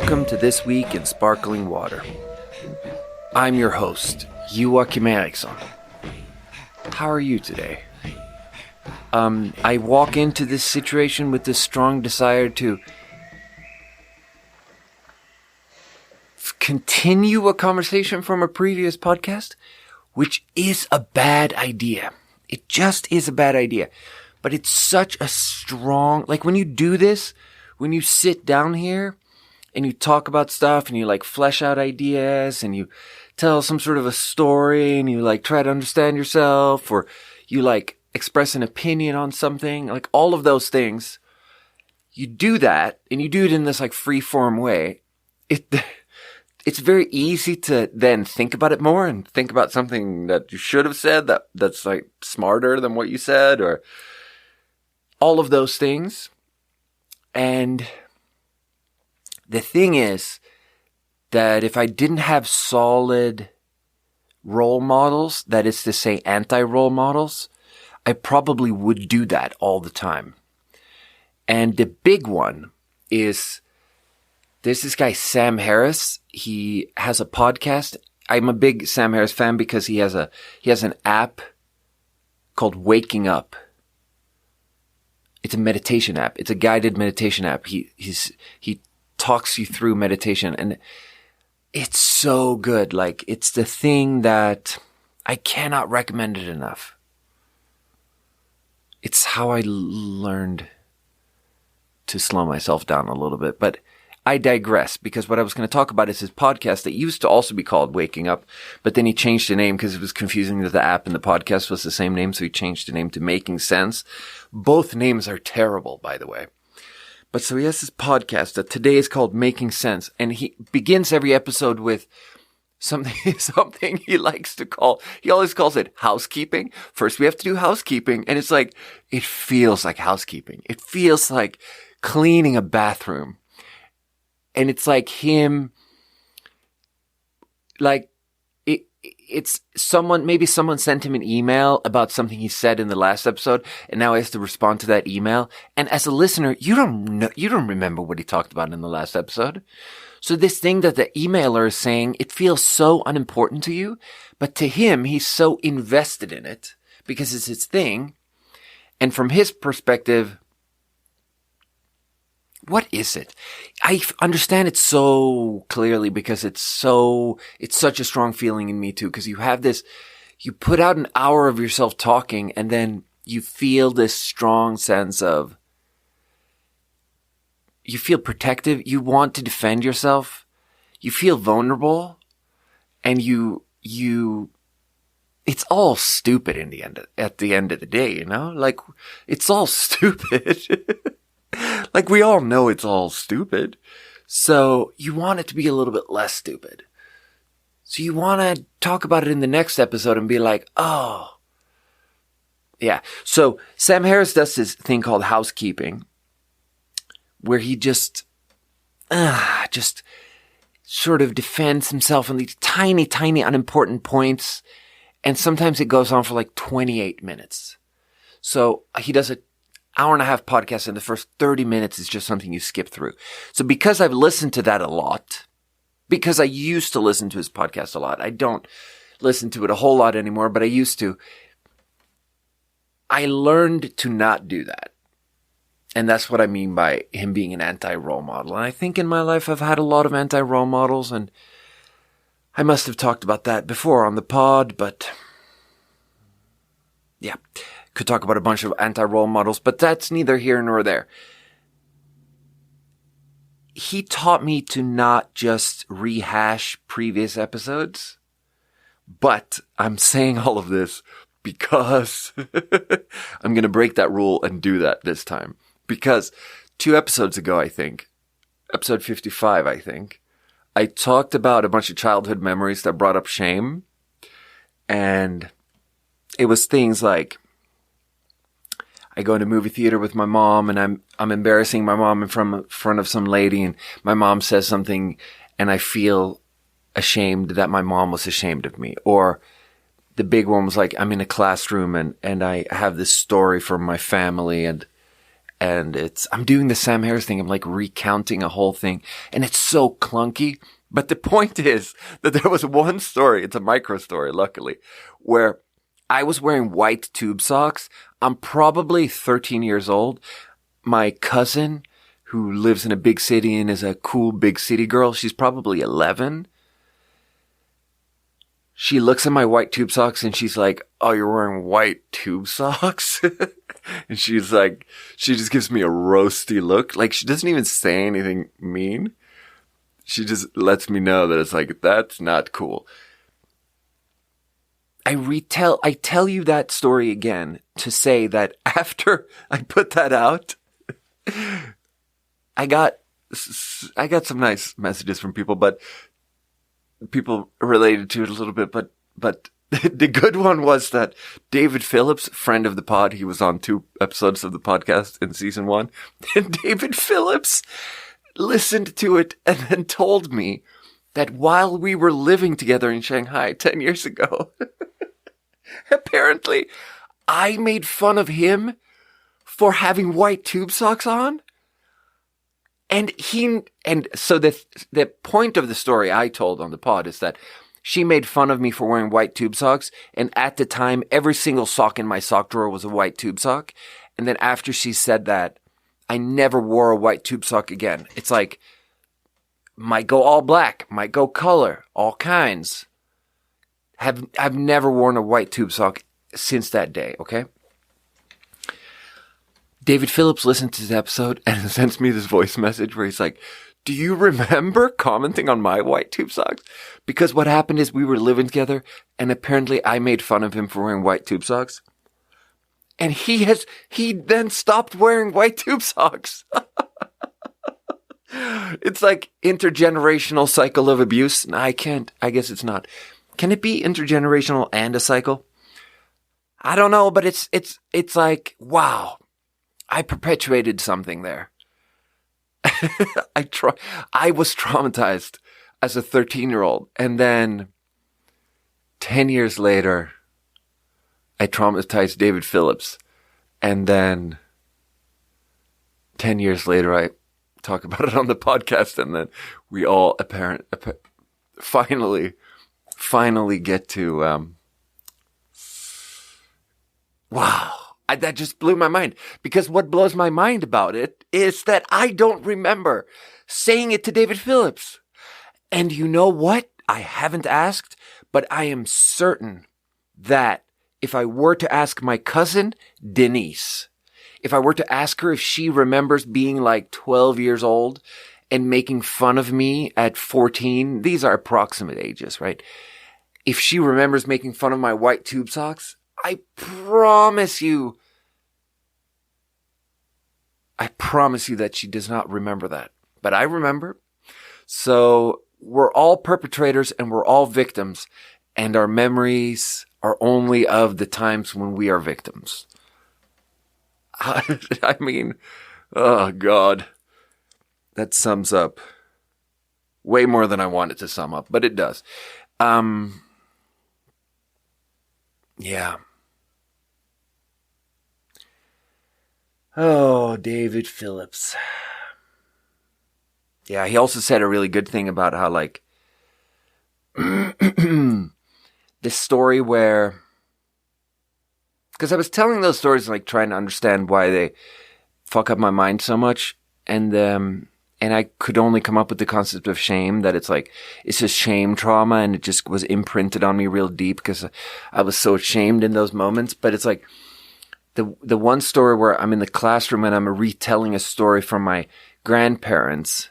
Welcome to This Week in Sparkling Water. I'm your host, Joakim. How are you today? I walk into this situation with this strong desire to continue a conversation from a previous podcast, which is a bad idea. It just is a bad idea. But it's such a strong, like when you do this, when you sit down here and you talk about stuff and you like flesh out ideas and you tell some sort of a story and you like try to understand yourself or you like express an opinion on something, like all of those things, you do that and you do it in this like free form way. It's very easy to then think about it more and think about something that you should have said that's like smarter than what you said or all of those things. And the thing is that if I didn't have solid role models, that is to say anti-role models, I probably would do that all the time. And the big one is there's this guy, Sam Harris. He has a podcast. I'm a big Sam Harris fan because he has an app called Waking Up. It's a meditation app. It's a guided meditation app. He talks you through meditation and it's so good. Like it's the thing that I cannot recommend it enough. It's how I learned to slow myself down a little bit, but I digress because what I was going to talk about is his podcast that used to also be called Waking Up, but then he changed the name because it was confusing that the app and the podcast was the same name. So he changed the name to Making Sense. Both names are terrible, by the way. But so he has this podcast that today is called Making Sense. And he begins every episode with something he likes to call, he always calls it housekeeping. First we have to do housekeeping. And it's like, it feels like housekeeping. It feels like cleaning a bathroom. And it's like him, like, it's someone, maybe someone sent him an email about something he said in the last episode, and now he has to respond to that email. And as a listener, you don't remember what he talked about in the last episode. So this thing that the emailer is saying, it feels so unimportant to you, but to him, he's so invested in it because it's his thing. And from his perspective, what is it? I understand it so clearly because it's such a strong feeling in me too. Because you have this, you put out an hour of yourself talking and then you feel this strong sense of, you feel protective. You want to defend yourself. You feel vulnerable and it's all stupid at the end of the day, you know, like it's all stupid. Like we all know it's all stupid. So you want it to be a little bit less stupid. So you want to talk about it in the next episode and be like, oh, yeah. So Sam Harris does this thing called housekeeping where he just sort of defends himself on these tiny, tiny unimportant points. And sometimes it goes on for like 28 minutes. So he does a hour and a half podcast and the first 30 minutes is just something you skip through. So because I've listened to that a lot, because I used to listen to his podcast a lot, I don't listen to it a whole lot anymore, but I used to. I learned to not do that. And that's what I mean by him being an anti-role model. And I think in my life I've had a lot of anti-role models and I must have talked about that before on the pod, but yeah. Could talk about a bunch of anti-role models, but that's neither here nor there. He taught me to not just rehash previous episodes, but I'm saying all of this because I'm going to break that rule and do that this time. Because 2 episodes ago, I think, episode 55, I think, I talked about a bunch of childhood memories that brought up shame. And it was things like, I go to a movie theater with my mom and I'm embarrassing my mom in front of some lady and my mom says something and I feel ashamed that my mom was ashamed of me. Or the big one was like, I'm in a classroom and I have this story from my family and And I'm doing the Sam Harris thing. I'm like recounting a whole thing, and it's so clunky. But the point is that there was one story, it's a micro story, luckily, where I was wearing white tube socks. I'm probably 13 years old. My cousin, who lives in a big city and is a cool big city girl, she's probably 11. She looks at my white tube socks and she's like, "Oh, you're wearing white tube socks?" And she's like, she just gives me a roasty look. Like, she doesn't even say anything mean. She just lets me know that it's like, that's not cool. I tell you that story again to say that after I put that out, I got some nice messages from people, but people related to it a little bit, but the good one was that David Phillips, friend of the pod, he was on 2 episodes of the podcast in season 1, and David Phillips listened to it and then told me that while we were living together in Shanghai 10 years ago, apparently I made fun of him for having white tube socks on. And so the point of the story I told on the pod is that she made fun of me for wearing white tube socks. And at the time, every single sock in my sock drawer was a white tube sock. And then after she said that, I never wore a white tube sock again. It's like, might go all black, might go color, all kinds. I've never worn a white tube sock since that day, okay? David Phillips listened to this episode and sends me this voice message where he's like, "Do you remember commenting on my white tube socks?" Because what happened is we were living together and apparently I made fun of him for wearing white tube socks. And he then stopped wearing white tube socks. It's like intergenerational cycle of abuse. I guess it's not. Can it be intergenerational and a cycle? I don't know, but it's like, wow. I perpetuated something there. I was traumatized as a 13-year-old. And then 10 years later, I traumatized David Phillips. And then 10 years later, I talk about it on the podcast. And then we all finally get to, wow. That just blew my mind, because what blows my mind about it is that I don't remember saying it to David Phillips. And you know what? I haven't asked, but I am certain that if I were to ask my cousin, Denise, if I were to ask her if she remembers being like 12 years old and making fun of me at 14, these are approximate ages, right? If she remembers making fun of my white tube socks, I promise you that she does not remember that. But I remember. So we're all perpetrators and we're all victims. And our memories are only of the times when we are victims. I mean, oh God. That sums up way more than I want it to sum up, but it does. Yeah. Oh, David Phillips. Yeah, he also said a really good thing about how, like, this story where, because I was telling those stories, like, trying to understand why they fuck up my mind so much, and I could only come up with the concept of shame, that it's like, it's just shame trauma, and it just was imprinted on me real deep because I was so ashamed in those moments. But it's like, the one story where I'm in the classroom and I'm retelling a story from my grandparents,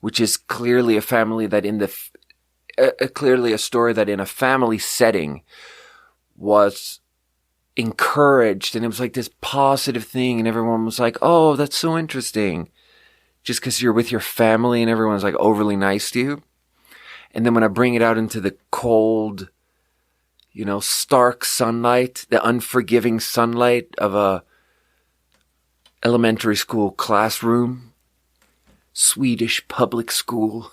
which is clearly a family that clearly a story that in a family setting was encouraged, and it was like this positive thing, and everyone was like, "Oh, that's so interesting," just because you're with your family and everyone's like overly nice to you. And then when I bring it out into the cold, stark sunlight, the unforgiving sunlight of a elementary school classroom, Swedish public school,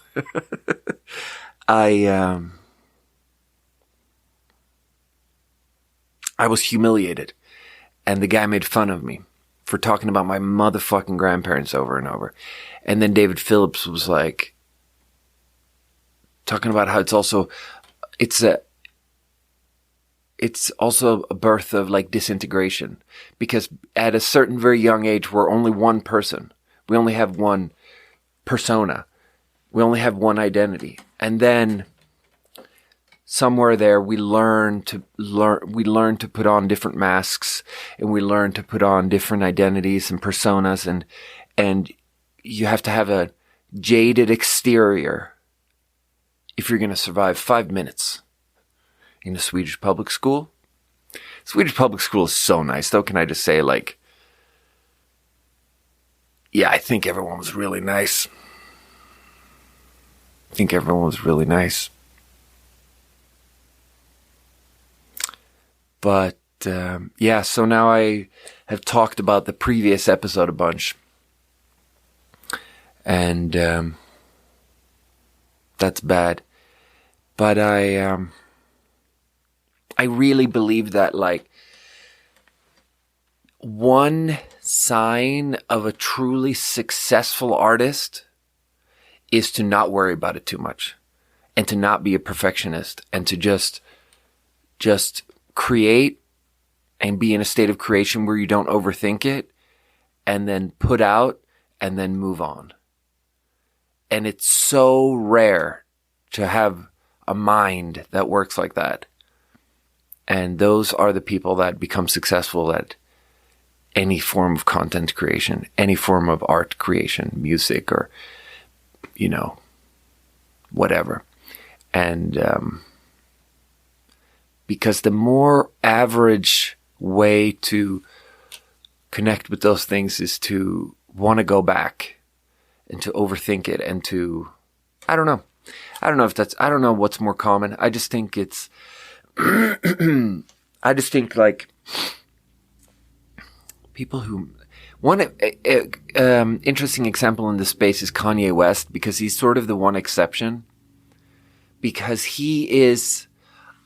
I was humiliated, and the guy made fun of me for talking about my motherfucking grandparents over and over. And then David Phillips was like, talking about how it's also a birth of like disintegration, because at a certain very young age, we're only one person. We only have one persona. We only have one identity. And then somewhere there, we learn to put on different masks, and we learn to put on different identities and personas, and you have to have a jaded exterior if you're going to survive 5 minutes in a Swedish public school. Swedish public school is so nice, though. Can I just say, like, yeah, I think everyone was really nice. But, yeah, so now I have talked about the previous episode a bunch. And, that's bad. But I really believe that, like, one sign of a truly successful artist is to not worry about it too much, and to not be a perfectionist, and to just create and be in a state of creation where you don't overthink it, and then put out and then move on. And it's so rare to have a mind that works like that. And those are the people that become successful at any form of content creation, any form of art creation, music, or, you know, whatever. And because the more average way to connect with those things is to want to go back and to overthink it, and to, I don't know what's more common. I just think it's, like people who, one interesting example in this space is Kanye West, because he's sort of the one exception, because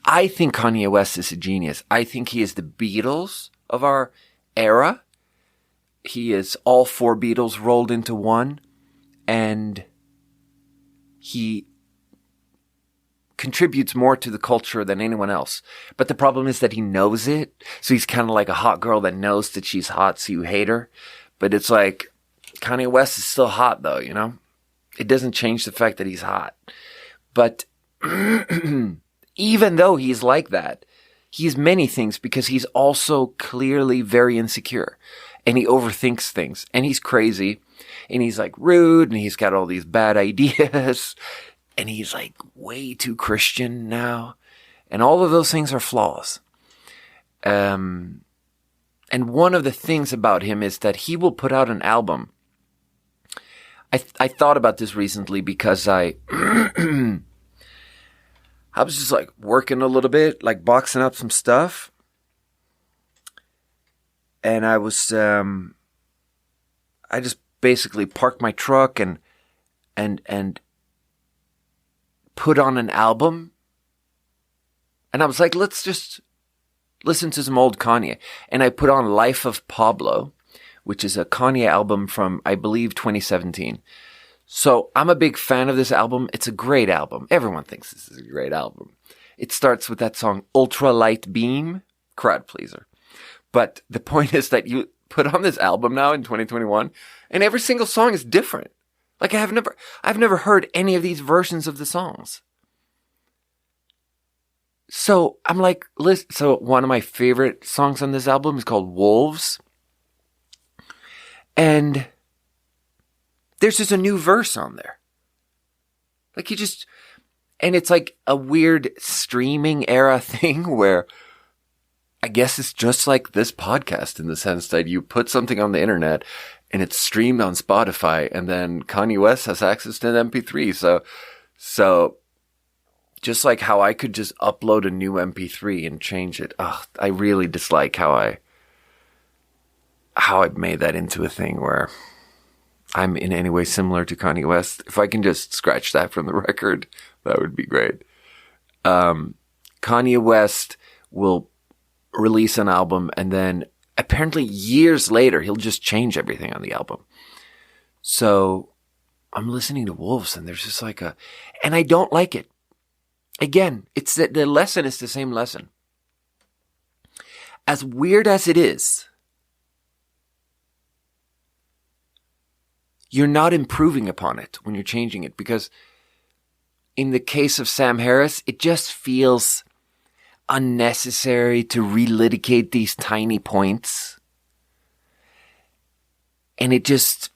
I think Kanye West is a genius. I think he is the Beatles of our era. He is all four Beatles rolled into one. And he contributes more to the culture than anyone else. But the problem is that he knows it. So he's kind of like a hot girl that knows that she's hot, so you hate her. But it's like, Kanye West is still hot, though, you know? It doesn't change the fact that he's hot. But even though he's like that, he's many things, because he's also clearly very insecure. And he overthinks things. And he's crazy. And he's like rude, and he's got all these bad ideas, and he's like way too Christian now. And all of those things are flaws. And one of the things about him is that he will put out an album. I thought about this recently because I was just like working a little bit, like boxing up some stuff. And I was, I just basically parked my truck and put on an album. And I was like, let's just listen to some old Kanye. And I put on Life of Pablo, which is a Kanye album from, I believe, 2017. So I'm a big fan of this album. It's a great album. Everyone thinks this is a great album. It starts with that song, Ultra Light Beam, crowd pleaser. But the point is that you put on this album now in 2021, and every single song is different. Like I've never heard any of these versions of the songs. So I'm like, so one of my favorite songs on this album is called Wolves. And there's just a new verse on there. Like and it's like a weird streaming era thing where I guess it's just like this podcast in the sense that you put something on the internet and it's streamed on Spotify, and then Kanye West has access to an MP3. So just like how I could just upload a new MP3 and change it. I really dislike how I made that into a thing where I'm in any way similar to Kanye West. If I can just scratch that from the record, that would be great. Kanye West will release an album, and then apparently years later, he'll just change everything on the album. So I'm listening to Wolves, and there's just like and I don't like it. Again, it's that the lesson is the same lesson. As weird as it is, you're not improving upon it when you're changing it, because in the case of Sam Harris, it just feels unnecessary to relitigate these tiny points. And it just,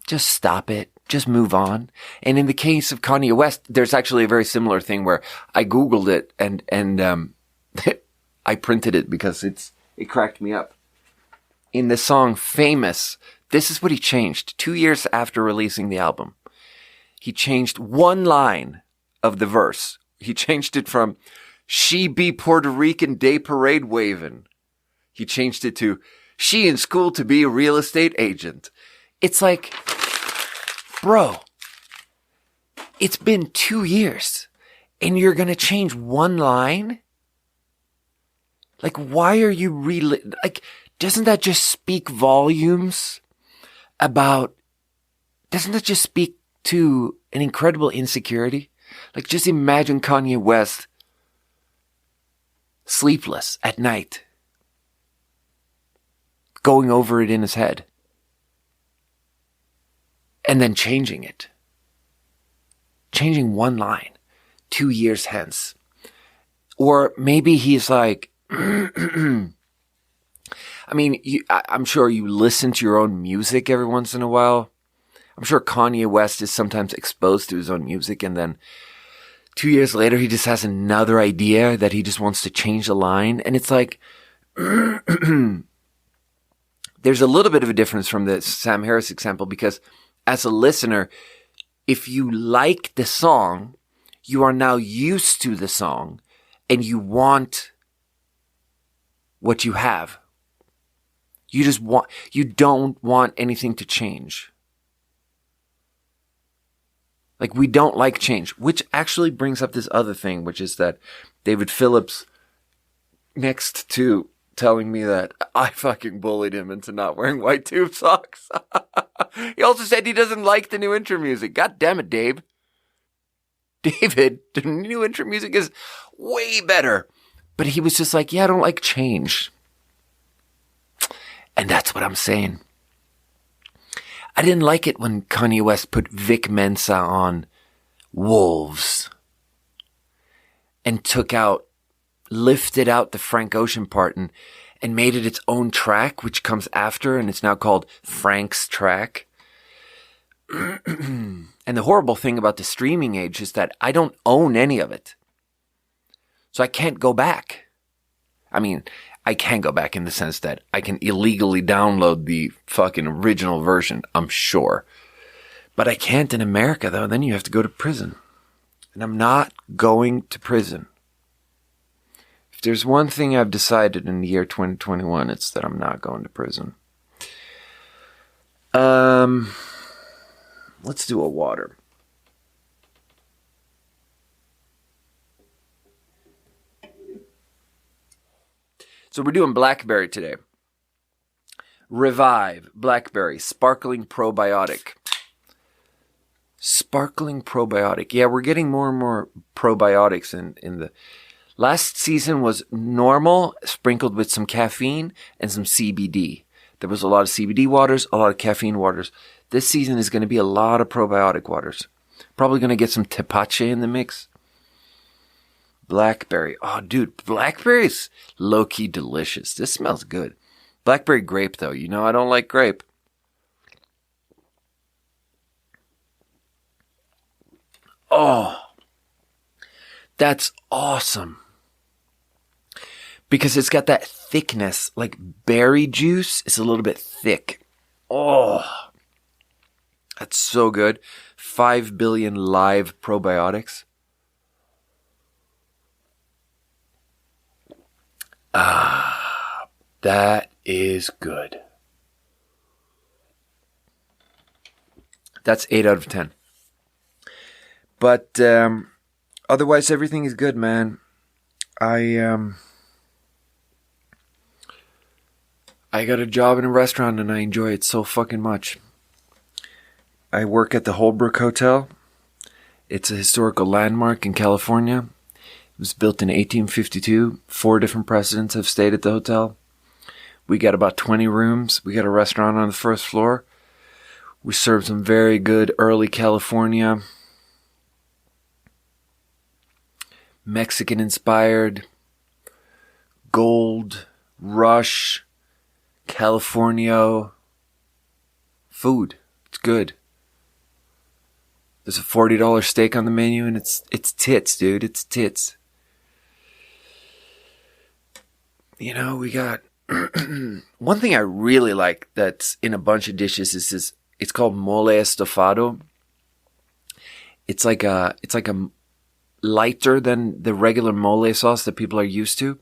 just stop it. Just move on. And in the case of Kanye West, there's actually a very similar thing where I Googled it and I printed it because it cracked me up. In the song Famous, this is what he changed 2 years after releasing the album. He changed one line of the verse. He changed it from, "She be Puerto Rican day parade waving." He changed it to, "She in school to be a real estate agent." It's like, bro, it's been 2 years and you're going to change one line? Like, why are you doesn't that just speak volumes about, doesn't that just speak to an incredible insecurity? Like, just imagine Kanye West sleepless at night, going over it in his head, and then changing it. Changing one line 2 years hence. Or maybe he's like, I mean, I'm sure you listen to your own music every once in a while. I'm sure Kanye West is sometimes exposed to his own music, and then 2 years later, he just has another idea that he just wants to change the line. And it's like, there's a little bit of a difference from the Sam Harris example, because as a listener, if you like the song, you are now used to the song and you want what you have. You don't want anything to change. Like, we don't like change, which actually brings up this other thing, which is that David Phillips, next to telling me that I fucking bullied him into not wearing white tube socks, he also said he doesn't like the new intro music. God damn it, Dave. David, the new intro music is way better. But he was just like, yeah, I don't like change. And that's what I'm saying. I didn't like it when Kanye West put Vic Mensa on Wolves and lifted out the Frank Ocean part and made it its own track, which comes after, and it's now called Frank's Track. And the horrible thing about the streaming age is that I don't own any of it. So I can't go back. I mean, I can go back in the sense that I can illegally download the fucking original version, I'm sure. But I can't in America, though. Then you have to go to prison. And I'm not going to prison. If there's one thing I've decided in the year 2021, it's that I'm not going to prison. Let's do a water. So we're doing Blackberry today. Revive Blackberry Sparkling Probiotic. Sparkling Probiotic. Yeah, we're getting more and more probiotics in the... Last season was normal, sprinkled with some caffeine and some CBD. There was a lot of CBD waters, a lot of caffeine waters. This season is going to be a lot of probiotic waters. Probably going to get some tepache in the mix. Blackberry. Oh, dude, blackberry's low-key delicious. This smells good. Blackberry grape, though. You know I don't like grape. Oh, that's awesome. Because it's got that thickness, like berry juice. It's a little bit thick. Oh, that's so good. 5 billion live probiotics. Ah, that is good. That's 8 out of 10. But otherwise, everything is good, man. I got a job in a restaurant and I enjoy it so fucking much. I work at the Holbrook Hotel. It's a historical landmark in California. It was built in 1852. 4 different presidents have stayed at the hotel. We got about 20 rooms. We got a restaurant on the first floor. We serve some very good early California, Mexican-inspired, Gold, Rush, California food. It's good. There's a $40 steak on the menu, and it's tits, dude. It's tits. You know, we got one thing I really like that's in a bunch of dishes is this. It's called mole estofado. It's like a lighter than the regular mole sauce that people are used to.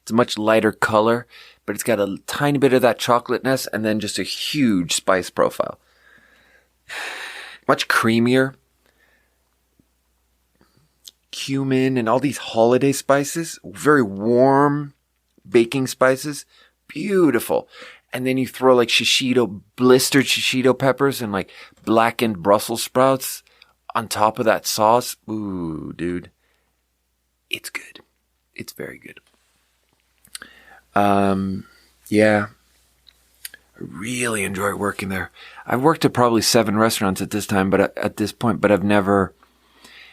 It's a much lighter color, but it's got a tiny bit of that chocolateness and then just a huge spice profile. Much creamier. Cumin and all these holiday spices. Very warm baking spices. Beautiful. And then you throw like blistered shishito peppers and like blackened Brussels sprouts on top of that sauce. Ooh, dude. It's good. It's very good. Yeah. I really enjoy working there. I've worked at probably 7 restaurants at this point, but I've never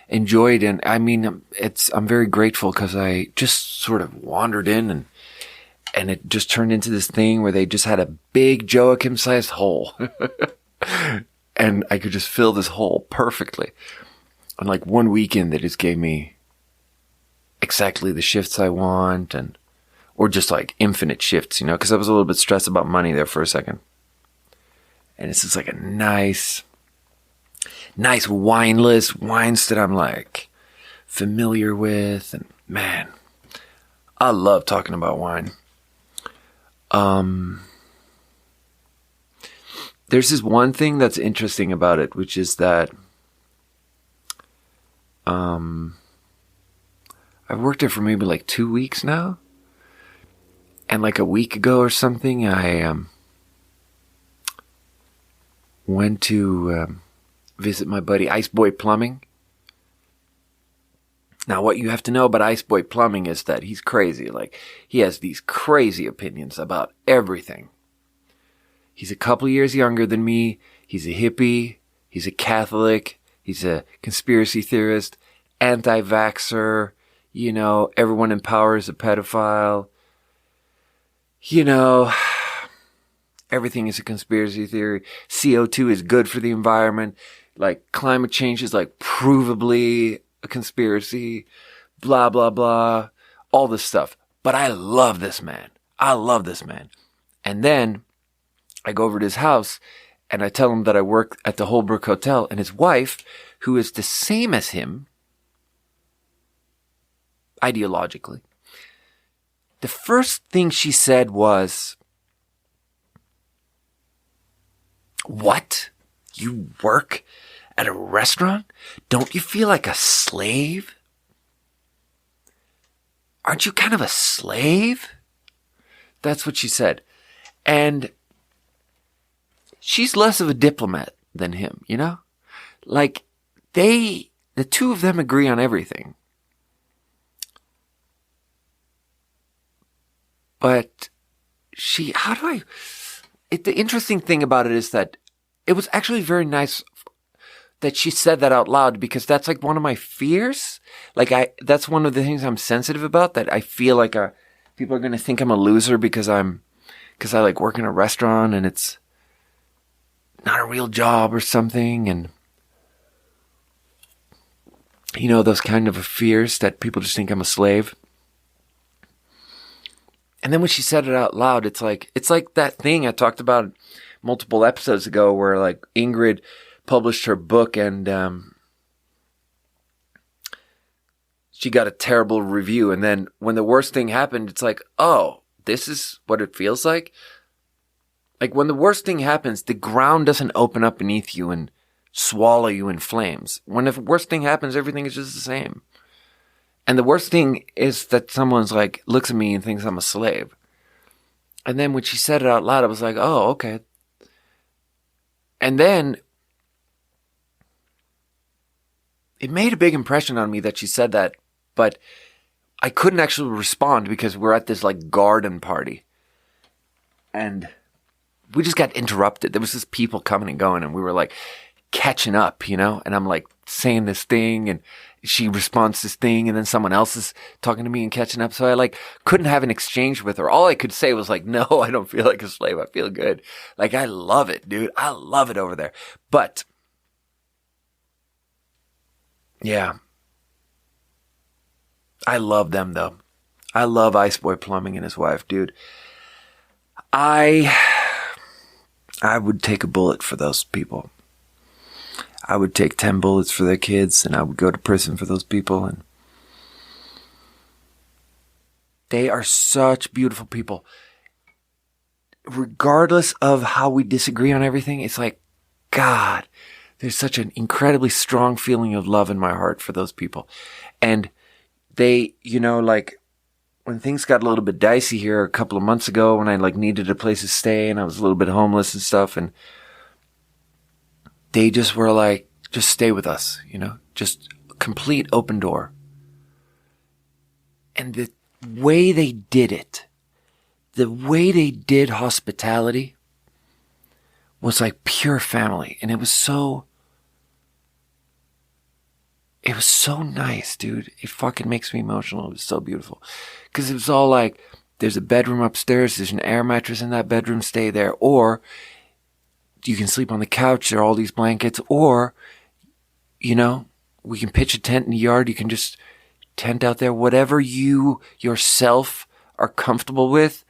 enjoyed. And I mean, I'm very grateful because I just sort of wandered in and it just turned into this thing where they just had a big Joakim-sized hole. And I could just fill this hole perfectly. On like one weekend, they just gave me exactly the shifts I want or just like infinite shifts, you know, because I was a little bit stressed about money there for a second. And it's just like a nice wine list, wines that I'm like familiar with. And man, I love talking about wine. There's this one thing that's interesting about it, which is that I've worked there for maybe like 2 weeks now. And like a week ago or something, I went to visit my buddy Ice Boy Plumbing. Now, what you have to know about Ice Boy Plumbing is that he's crazy. Like, he has these crazy opinions about everything. He's a couple years younger than me. He's a hippie. He's a Catholic. He's a conspiracy theorist, anti-vaxxer. You know, everyone in power is a pedophile. You know, everything is a conspiracy theory. CO2 is good for the environment. Like, climate change is like provably a conspiracy. Blah, blah, blah. All this stuff. But I love this man. And then I go over to his house and I tell him that I work at the Holbrook Hotel, and his wife, who is the same as him, ideologically, the first thing she said was, "What? You work at a restaurant? Don't you feel like a slave? Aren't you kind of a slave?" That's what she said. And she's less of a diplomat than him, you know? Like, the two of them agree on everything. But the interesting thing about it is that it was actually very nice that she said that out loud, because that's like one of my fears. Like, that's one of the things I'm sensitive about, that I feel like people are going to think I'm a loser because I like work in a restaurant and it's not a real job or something. And, you know, those kind of fears that people just think I'm a slave. And then when she said it out loud, it's like that thing I talked about multiple episodes ago where like Ingrid published her book and she got a terrible review. And then when the worst thing happened, it's like, oh, this is what it feels like. Like, when the worst thing happens, the ground doesn't open up beneath you and swallow you in flames. When the worst thing happens, everything is just the same. And the worst thing is that someone's like, looks at me and thinks I'm a slave. And then when she said it out loud, I was like, oh, okay. And then it made a big impression on me that she said that, but I couldn't actually respond because we're at this like garden party. And we just got interrupted. There was just people coming and going, and we were like catching up, you know? And I'm like saying this thing, and she responds this thing, and then someone else is talking to me and catching up. So I like couldn't have an exchange with her. All I could say was like, no, I don't feel like a slave. I feel good. Like, I love it, dude. I love it over there. But yeah, I love them though. I love Ice Boy Plumbing and his wife, dude. I would take a bullet for those people. I would take 10 bullets for their kids, and I would go to prison for those people. And they are such beautiful people. Regardless of how we disagree on everything, it's like, God, there's such an incredibly strong feeling of love in my heart for those people. And they, you know, like when things got a little bit dicey here a couple of months ago, when I like needed a place to stay and I was a little bit homeless and stuff, and they just were like, just stay with us, you know, just complete open door. And the way they did it, the way they did hospitality was like pure family. And it was so nice, dude. It fucking makes me emotional. It was so beautiful. Because it was all like, there's a bedroom upstairs, there's an air mattress in that bedroom, stay there. Or you can sleep on the couch, there are all these blankets. Or, you know, we can pitch a tent in the yard, you can just tent out there. Whatever you yourself are comfortable with,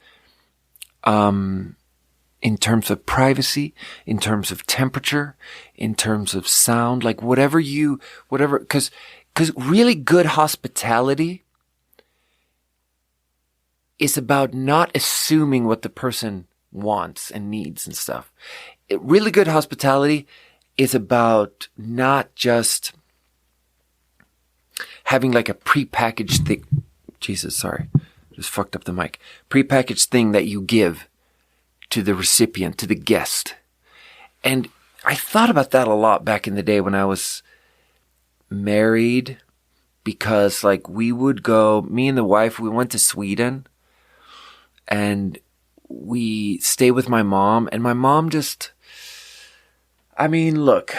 in terms of privacy, in terms of temperature, in terms of sound, like whatever, because really good hospitality is about not assuming what the person wants and needs and stuff. Really good hospitality is about not just having like a prepackaged thing. Jesus, sorry. Just fucked up the mic. Prepackaged thing that you give to the recipient, to the guest. And I thought about that a lot back in the day when I was married, because like we would go, me and the wife, we went to Sweden and we stayed with my mom, and my mom just, I mean, look,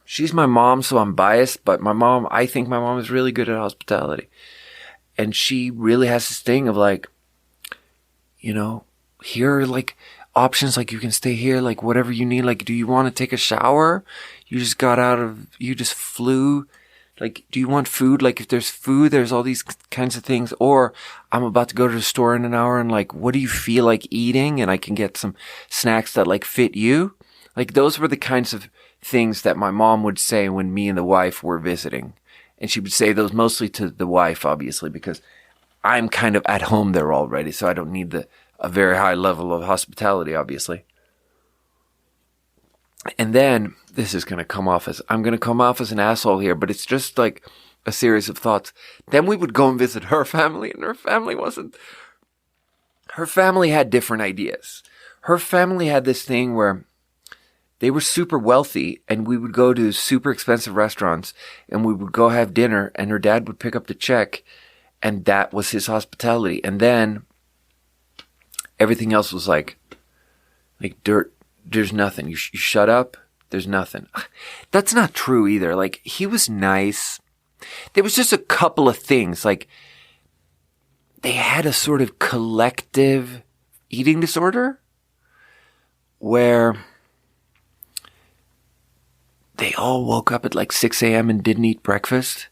she's my mom, so I'm biased, but I think my mom is really good at hospitality. And she really has this thing of like, you know, here are like options, like you can stay here, like whatever you need. Like, do you want to take a shower? You just flew. Like, do you want food? Like, if there's food, there's all these kinds of things. Or I'm about to go to the store in an hour, and like, what do you feel like eating? And I can get some snacks that like fit you. Like, those were the kinds of things that my mom would say when me and the wife were visiting. And she would say those mostly to the wife, obviously, because I'm kind of at home there already, so I don't need a very high level of hospitality, obviously. And then, I'm going to come off as an asshole here, but it's just like a series of thoughts. Then we would go and visit her family, and her family had different ideas. Her family had this thing where they were super wealthy, and we would go to super expensive restaurants, and we would go have dinner, and her dad would pick up the check, and that was his hospitality. And then everything else was like dirt. There's nothing. You shut up. There's nothing. That's not true either. Like, he was nice. There was just a couple of things. Like, they had a sort of collective eating disorder where they all woke up at like 6 a.m. and didn't eat breakfast.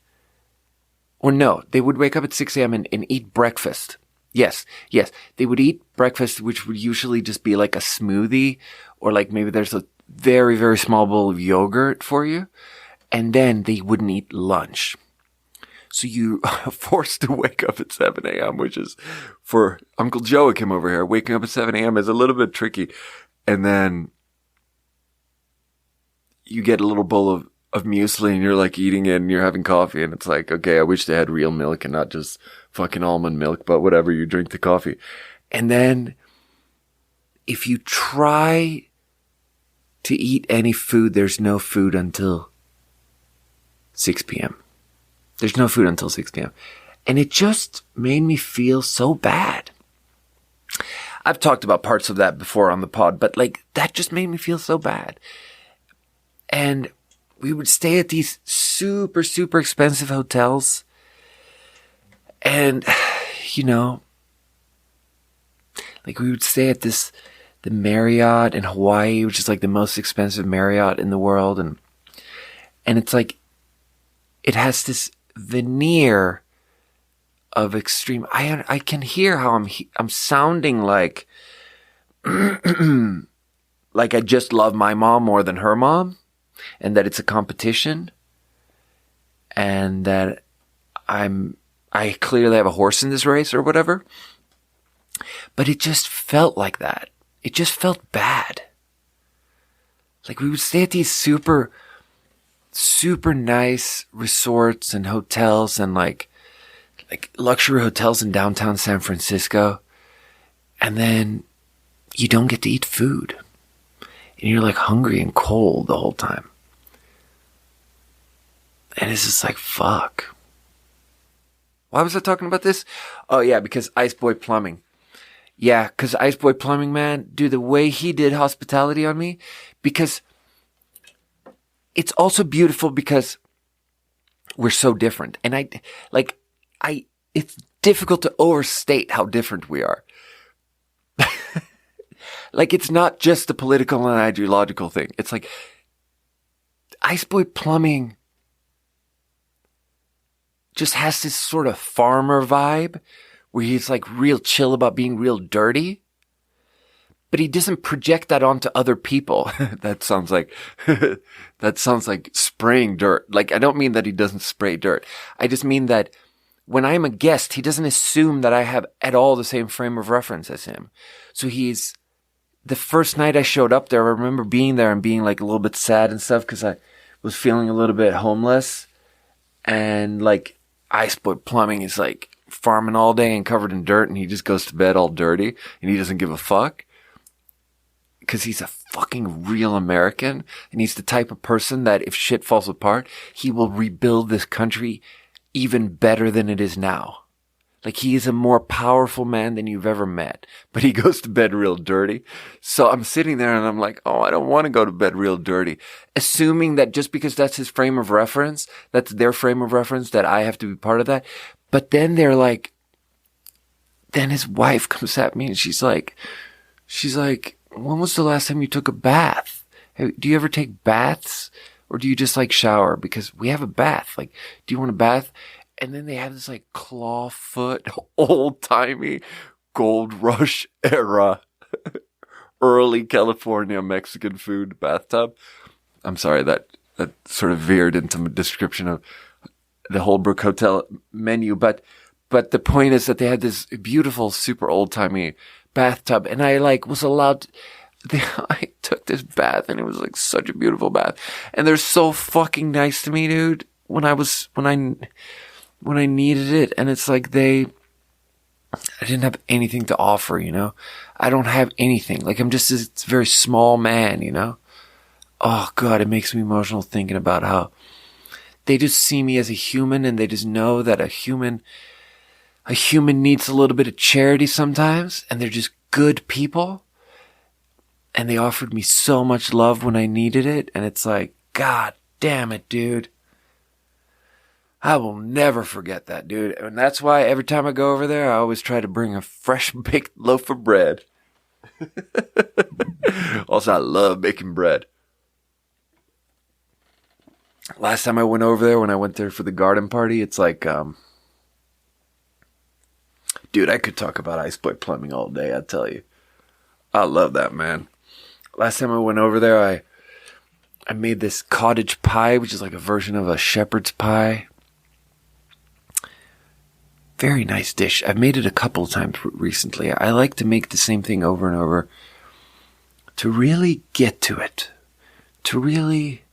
Or no, they would wake up at 6 a.m. and eat breakfast. Yes. They would eat breakfast, which would usually just be like a smoothie, or like maybe there's a very, very small bowl of yogurt for you. And then they wouldn't eat lunch. So you are forced to wake up at 7 a.m., which is, for Uncle Joakim over here, waking up at 7 a.m. is a little bit tricky. And then you get a little bowl of muesli, and you're like eating it, and you're having coffee, and it's like, okay, I wish they had real milk and not just fucking almond milk, but whatever, you drink the coffee. And then if you try to eat any food, there's no food until 6 p.m. There's no food until 6 p.m. And it just made me feel so bad. I've talked about parts of that before on the pod, but like that just made me feel so bad. And we would stay at these super, super expensive hotels. And, you know, like we would stay at the Marriott in Hawaii, which is like the most expensive Marriott in the world. And it's like, it has this veneer of extreme. I can hear how I'm sounding like, like I just love my mom more than her mom, and that it's a competition, and that I clearly have a horse in this race or whatever. But it just felt like that. It just felt bad. Like we would stay at these super, super nice resorts and hotels and like luxury hotels in downtown San Francisco. And then you don't get to eat food. And you're like hungry and cold the whole time. And it's just like, fuck. Why was I talking about this? Oh yeah, because Iceboy Plumbing. Yeah, because Iceboy Plumbing, man, dude, the way he did hospitality on me, because it's also beautiful because we're so different. And it's difficult to overstate how different we are. Like, it's not just the political and ideological thing. It's like, Iceboy Plumbing just has this sort of farmer vibe where he's like real chill about being real dirty, but he doesn't project that onto other people. That sounds like spraying dirt. Like, I don't mean that he doesn't spray dirt. I just mean that when I'm a guest, he doesn't assume that I have at all the same frame of reference as him. So the first night I showed up there, I remember being there and being like a little bit sad and stuff because I was feeling a little bit homeless. And like, Iceboy Plumbing is like farming all day and covered in dirt, and he just goes to bed all dirty and he doesn't give a fuck because he's a fucking real American, and he's the type of person that if shit falls apart, he will rebuild this country even better than it is now. Like, he is a more powerful man than you've ever met, but he goes to bed real dirty. So I'm sitting there and I'm like, oh, I don't want to go to bed real dirty. Assuming that just because that's his frame of reference, that's their frame of reference, that I have to be part of that. But then then his wife comes at me and she's like, when was the last time you took a bath? Do you ever take baths, or do you just like shower? Because we have a bath. Like, do you want a bath? And then they have this like clawfoot, old-timey, gold rush era, early California Mexican food bathtub. I'm sorry, that sort of veered into a description of the Holbrook Hotel menu. But the point is that they had this beautiful, super old-timey bathtub. And I like was allowed I took this bath, and it was like such a beautiful bath. And they're so fucking nice to me, dude, when I needed it. And it's like I didn't have anything to offer, you know? I don't have anything. Like, I'm just this very small man, you know? Oh God, it makes me emotional thinking about how they just see me as a human, and they just know that a human needs a little bit of charity sometimes, and they're just good people. And they offered me so much love when I needed it. And it's like, God damn it, dude. I will never forget that, dude. And that's why every time I go over there, I always try to bring a fresh baked loaf of bread. Also, I love baking bread. Last time I went over there, when I went there for the garden party, it's like, dude, I could talk about Iceboy Plumbing all day, I tell you. I love that, man. Last time I went over there, I made this cottage pie, which is like a version of a shepherd's pie. Very nice dish. I've made it a couple of times recently. I like to make the same thing over and over to really get to it. To really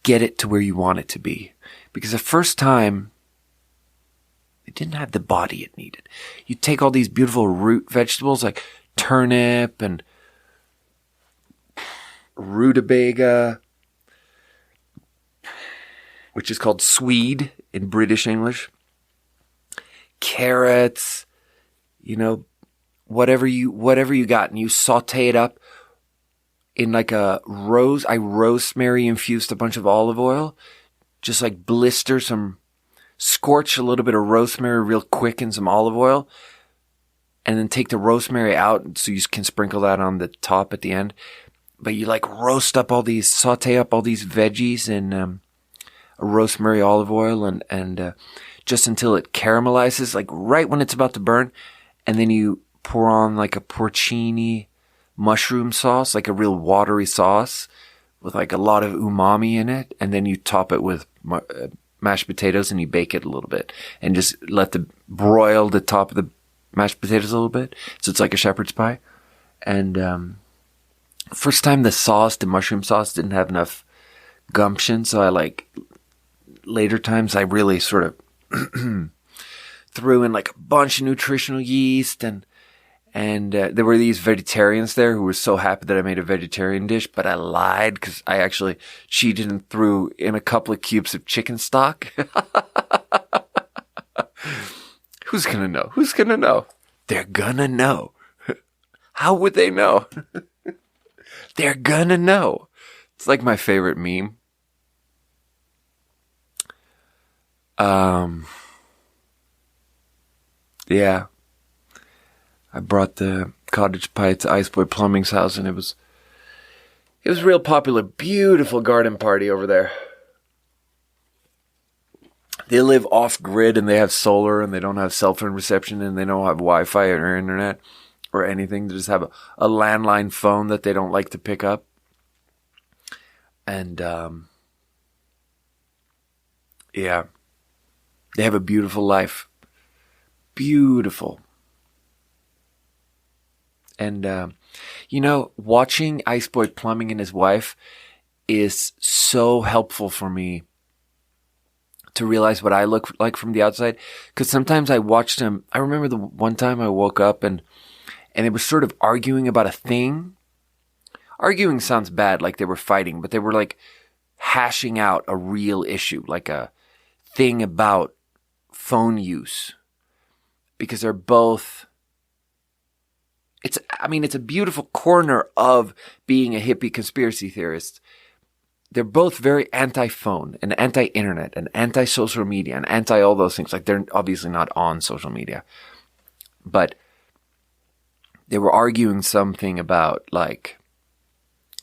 get it to where you want it to be. Because the first time, it didn't have the body it needed. You take all these beautiful root vegetables like turnip and rutabaga, which is called swede in British English, carrots, whatever you got, and you saute it up in like I rosemary infused a bunch of olive oil, just like scorch a little bit of rosemary real quick in some olive oil, and then take the rosemary out so you can sprinkle that on the top at the end. But you like saute up all these veggies in a rosemary olive oil and just until it caramelizes, like right when it's about to burn. And then you pour on like a porcini mushroom sauce, like a real watery sauce with like a lot of umami in it. And then you top it with mashed potatoes and you bake it a little bit and just broil the top of the mashed potatoes a little bit. So it's like a shepherd's pie. And first time the mushroom sauce didn't have enough gumption. So later times I really sort of threw in like a bunch of nutritional yeast and there were these vegetarians there who were so happy that I made a vegetarian dish, but I lied because I actually cheated and threw in a couple of cubes of chicken stock. Who's gonna know? Who's gonna know? They're gonna know. How would they know? They're gonna know. It's like my favorite meme. Yeah. I brought the cottage pie to Iceboy Plumbing's house, and it was real popular. Beautiful garden party over there. They live off grid and they have solar and they don't have cell phone reception and they don't have Wi-Fi or internet or anything. They just have a landline phone that they don't like to pick up. And, yeah, they have a beautiful life. Beautiful. And, watching Iceboy Plumbing and his wife is so helpful for me to realize what I look like from the outside. Because sometimes I watched him. I remember the one time I woke up and they were sort of arguing about a thing. Arguing sounds bad, like they were fighting, but they were like hashing out a real issue, like a thing about phone use. Because they're both... It's a beautiful corner of being a hippie conspiracy theorist. They're both very anti-phone and anti-internet and anti-social media and anti all those things. Like, they're obviously not on social media. But they were arguing something about, like,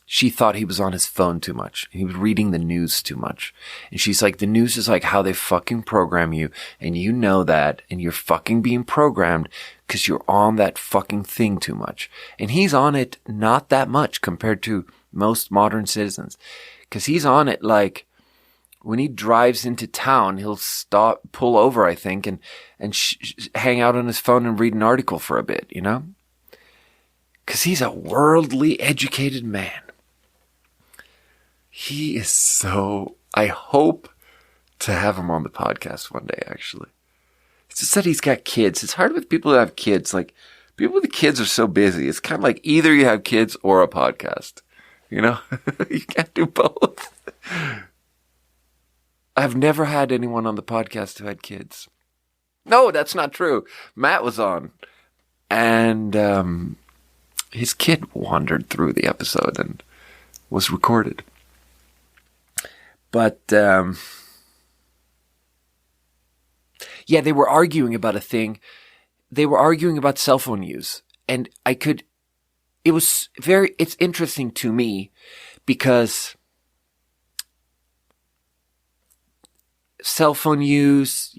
she thought he was on his phone too much. He was reading the news too much. And she's like, the news is like how they fucking program you. And you know that. And you're fucking being programmed because you're on that fucking thing too much. And he's on it not that much compared to most modern citizens. Because he's on it like when he drives into town, he'll pull over, I think, and hang out on his phone and read an article for a bit, Because he's a worldly educated man. He is so... I hope to have him on the podcast one day, actually. It's just that he's got kids. It's hard with people that have kids. Like, people with kids are so busy. It's kind of like either you have kids or a podcast. You can't do both. I've never had anyone on the podcast who had kids. No, that's not true. Matt was on. And his kid wandered through the episode and was recorded. But, yeah, they were arguing about a thing. They were arguing about cell phone use. And it's interesting to me because cell phone use,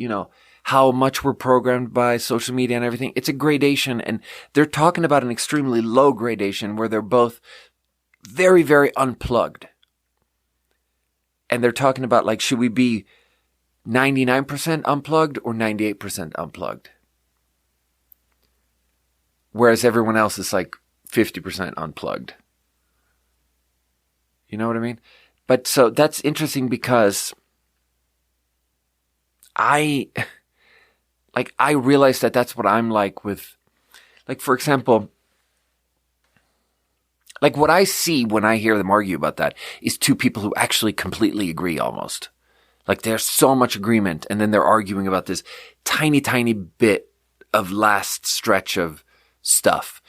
how much we're programmed by social media and everything, it's a gradation. And they're talking about an extremely low gradation where they're both very, very unplugged. And they're talking about, like, should we be 99% unplugged or 98% unplugged? Whereas everyone else is like 50% unplugged. You know what I mean? But so that's interesting because I realize that that's what I'm like with, like, for example, Like what I see when I hear them argue about that is two people who actually completely agree almost. Like there's so much agreement and then they're arguing about this tiny, tiny bit of last stretch of stuff.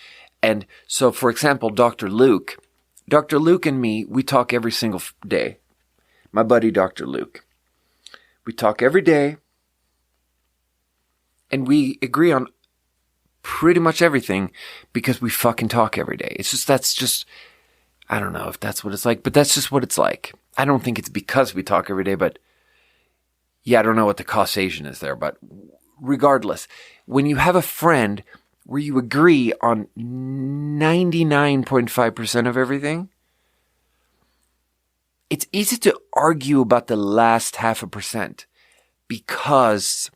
And so, for example, Dr. Luke and me, we talk every single day. My buddy, Dr. Luke. We talk every day and we agree on pretty much everything because we fucking talk every day. I don't know if that's what it's like, but that's just what it's like. I don't think it's because we talk every day, but yeah, I don't know what the causation is there, but regardless, when you have a friend where you agree on 99.5% of everything, it's easy to argue about the last 0.5% because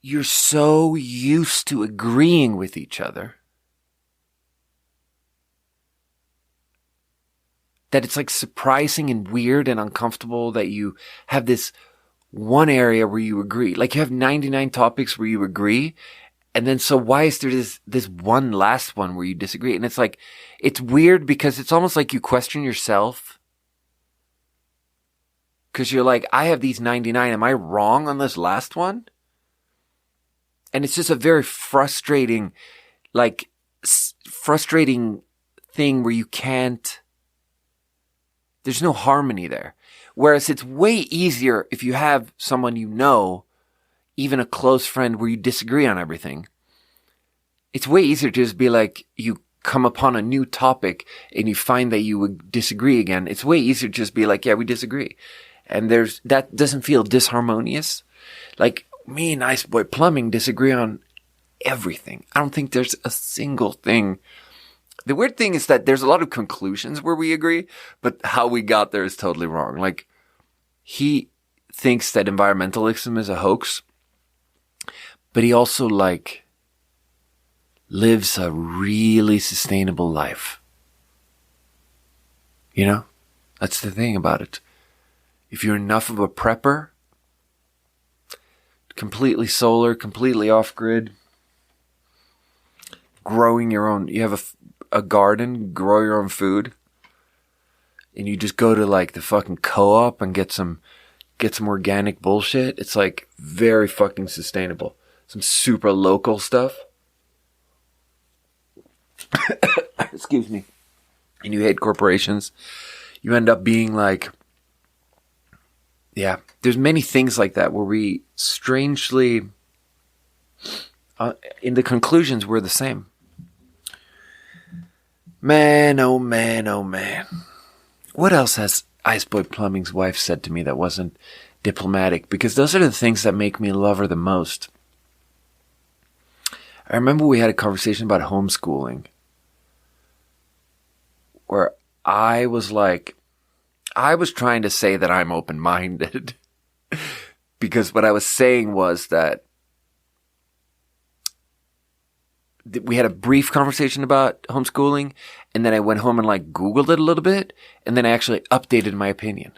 you're so used to agreeing with each other that it's like surprising and weird and uncomfortable that you have this one area where you agree. Like you have 99 topics where you agree. And then so why is there this one last one where you disagree? And it's like, it's weird because it's almost like you question yourself. Because you're like, I have these 99. Am I wrong on this last one? And it's just a very frustrating thing where you can't, there's no harmony there. Whereas it's way easier if you have someone you know, even a close friend where you disagree on everything. It's way easier to just be like, you come upon a new topic and you find that you would disagree again. It's way easier to just be like, yeah, we disagree. And that doesn't feel disharmonious. Like me and Ice Boy Plumbing disagree on everything. I don't think there's a single thing. The weird thing is that there's a lot of conclusions where we agree, but how we got there is totally wrong. Like, he thinks that environmentalism is a hoax, but he also, lives a really sustainable life. You know? That's the thing about it. If you're enough of a prepper, completely solar, completely off-grid, growing your own, you have a garden, grow your own food, and you just go to the fucking co-op and get some organic bullshit. It's very fucking sustainable. Some super local stuff. Excuse me. And you hate corporations. You end up being there's many things like that where we strangely, in the conclusions, we're the same. Man, oh man, oh man. What else has Iceboy Plumbing's wife said to me that wasn't diplomatic? Because those are the things that make me love her the most. I remember we had a conversation about homeschooling where I was trying to say that I'm open-minded because what I was saying was that we had a brief conversation about homeschooling, and then I went home and Googled it a little bit, and then I actually updated my opinion.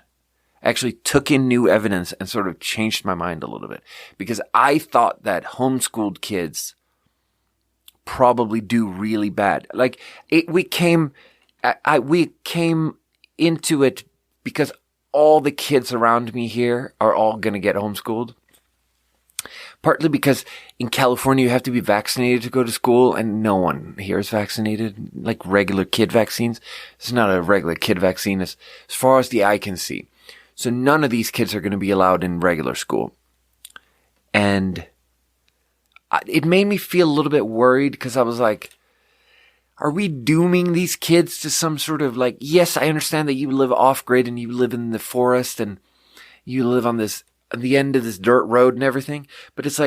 I actually took in new evidence and sort of changed my mind a little bit because I thought that homeschooled kids probably do really bad. We came into it because all the kids around me here are all going to get homeschooled. Partly because in California you have to be vaccinated to go to school, and no one here is vaccinated. Regular kid vaccines. It's not a regular kid vaccine as far as the eye can see. So none of these kids are going to be allowed in regular school. And it made me feel a little bit worried because I was like, are we dooming these kids to some sort of yes, I understand that you live off-grid and you live in the forest and you live on the end of this dirt road and everything. But it's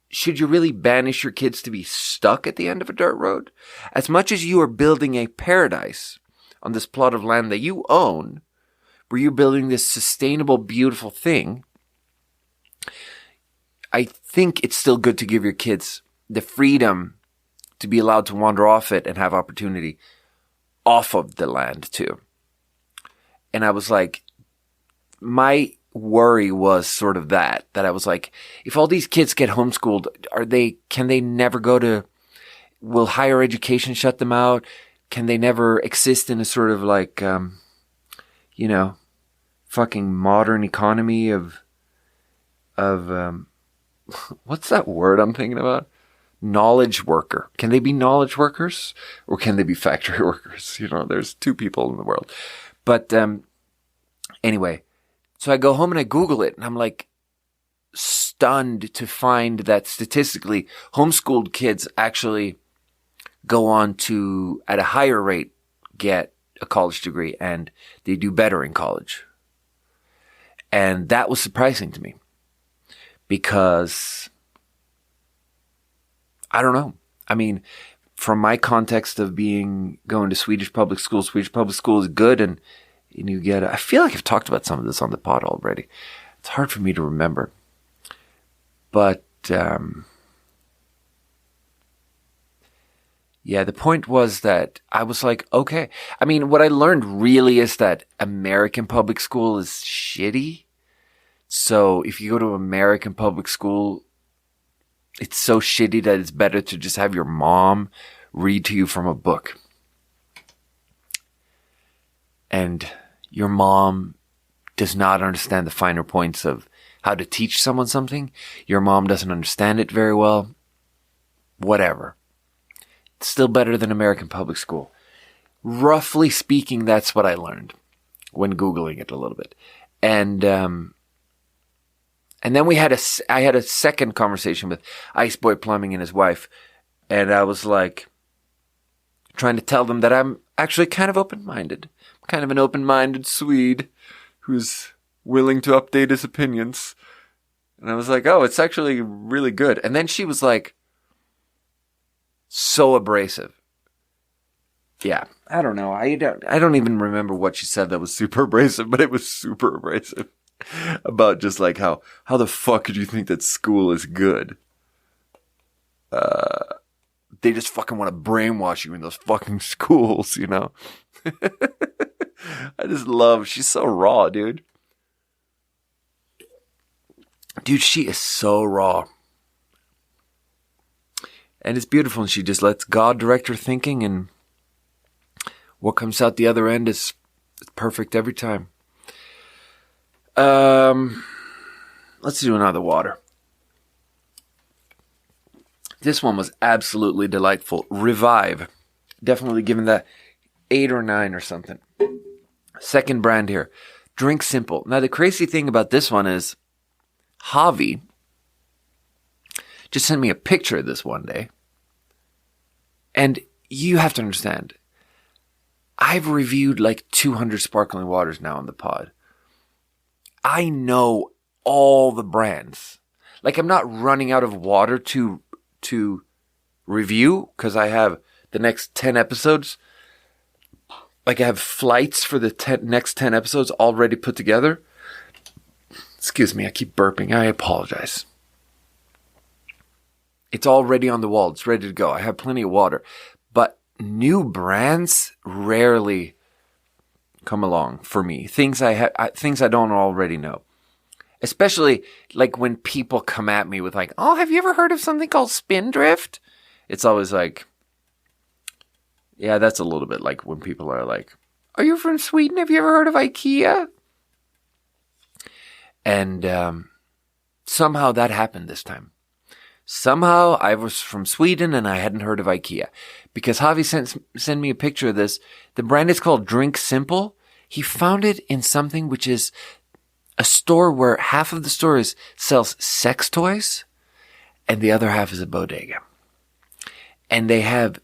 should you really banish your kids to be stuck at the end of a dirt road? As much as you are building a paradise on this plot of land that you own, where you're building this sustainable, beautiful thing, I think it's still good to give your kids the freedom to be allowed to wander off it and have opportunity off of the land too. And I was my worry was sort of that I was like, if all these kids get homeschooled, can they never will higher education shut them out? Can they never exist in a sort of like, fucking modern economy of what's that word I'm thinking about? Knowledge worker. Can they be knowledge workers or can they be factory workers? There's two people in the world. But anyway, so I go home and I Google it and I'm like stunned to find that statistically homeschooled kids actually go on to, at a higher rate, get a college degree and they do better in college. And that was surprising to me because I don't know. I mean, from my context of going to Swedish public school is good. And you get, I feel like I've talked about some of this on the pod already. It's hard for me to remember. But, yeah, the point was that I was like, okay. I mean, what I learned really is that American public school is shitty. So if you go to American public school, it's so shitty that it's better to just have your mom read to you from a book. And your mom does not understand the finer points of how to teach someone something. Your mom doesn't understand it very well. Whatever. It's still better than American public school. Roughly speaking, that's what I learned when Googling it a little bit. And then I had a second conversation with Iceboy Plumbing and his wife. And I was like, trying to tell them that I'm actually kind of open-minded. I'm kind of an open-minded Swede who's willing to update his opinions. And I was like, oh, it's actually really good. And then she was like, so abrasive. Yeah, I don't know. I don't even remember what she said that was super abrasive, but it was super abrasive. About just like how the fuck could you think that school is good? They just fucking want to brainwash you in those fucking schools, I just love, she's so raw, dude. Dude, she is so raw. And it's beautiful, and she just lets God direct her thinking, and what comes out the other end is perfect every time. Let's do another water. This one was absolutely delightful. Revive. Definitely giving that 8 or 9 or something. Second brand here. Drink Simple. Now the crazy thing about this one is Javi just sent me a picture of this one day. And you have to understand, I've reviewed like 200 sparkling waters now on the pod. I know all the brands. Like, I'm not running out of water to review because I have the next 10 episodes. Like, I have flights for the next 10 episodes already put together. Excuse me, I keep burping. I apologize. It's already on the wall. It's ready to go. I have plenty of water. But new brands rarely come along for me. Things I don't already know. Especially like when people come at me with like, oh, have you ever heard of something called Spindrift? It's always like, yeah, that's a little bit like when people are like, are you from Sweden? Have you ever heard of IKEA? And somehow that happened this time. Somehow I was from Sweden and I hadn't heard of IKEA. Because Javi sent me a picture of this. The brand is called Drink Simple. He found it in something which is a store where half of the store sells sex toys and the other half is a bodega. And they have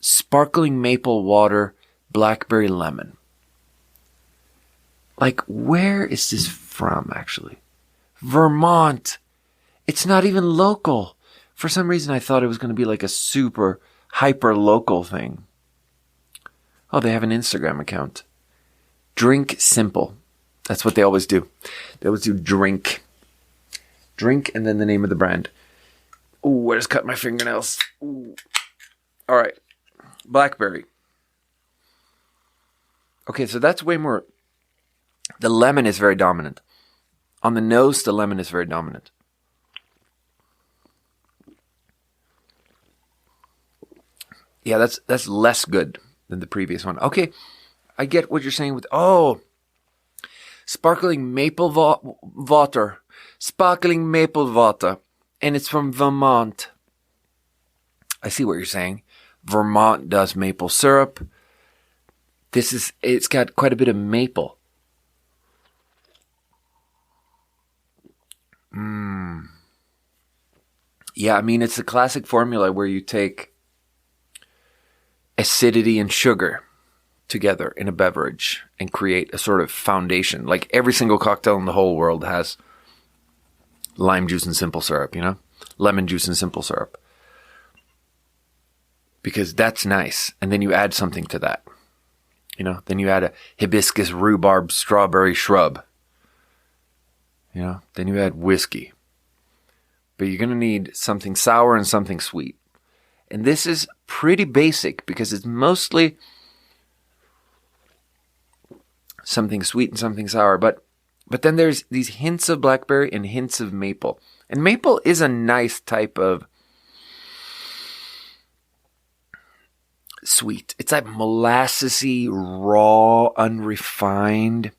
sparkling maple water, blackberry lemon. Like, where is this from, actually? Vermont. It's not even local. For some reason, I thought it was going to be like a super hyper local thing. Oh, they have an Instagram account. Drink Simple. That's what they always do. They always do drink. Drink and then the name of the brand. Ooh, I just cut my fingernails. Ooh. All right. Blackberry. Okay, so that's way more. The lemon is very dominant. On the nose, the lemon is very dominant. Yeah, that's less good than the previous one. Okay, I get what you're saying with, sparkling maple water. Sparkling maple water. And it's from Vermont. I see what you're saying. Vermont does maple syrup. It's got quite a bit of maple. Yeah, I mean, it's the classic formula where you take acidity and sugar together in a beverage and create a sort of foundation. Like every single cocktail in the whole world has lime juice and simple syrup, lemon juice and simple syrup. Because that's nice. And then you add something to that. Then you add a hibiscus rhubarb strawberry shrub. Then you add whiskey. But you're going to need something sour and something sweet. And this is pretty basic because it's mostly something sweet and something sour. But then there's these hints of blackberry and hints of maple. And maple is a nice type of sweet. It's like molassesy, raw, unrefined,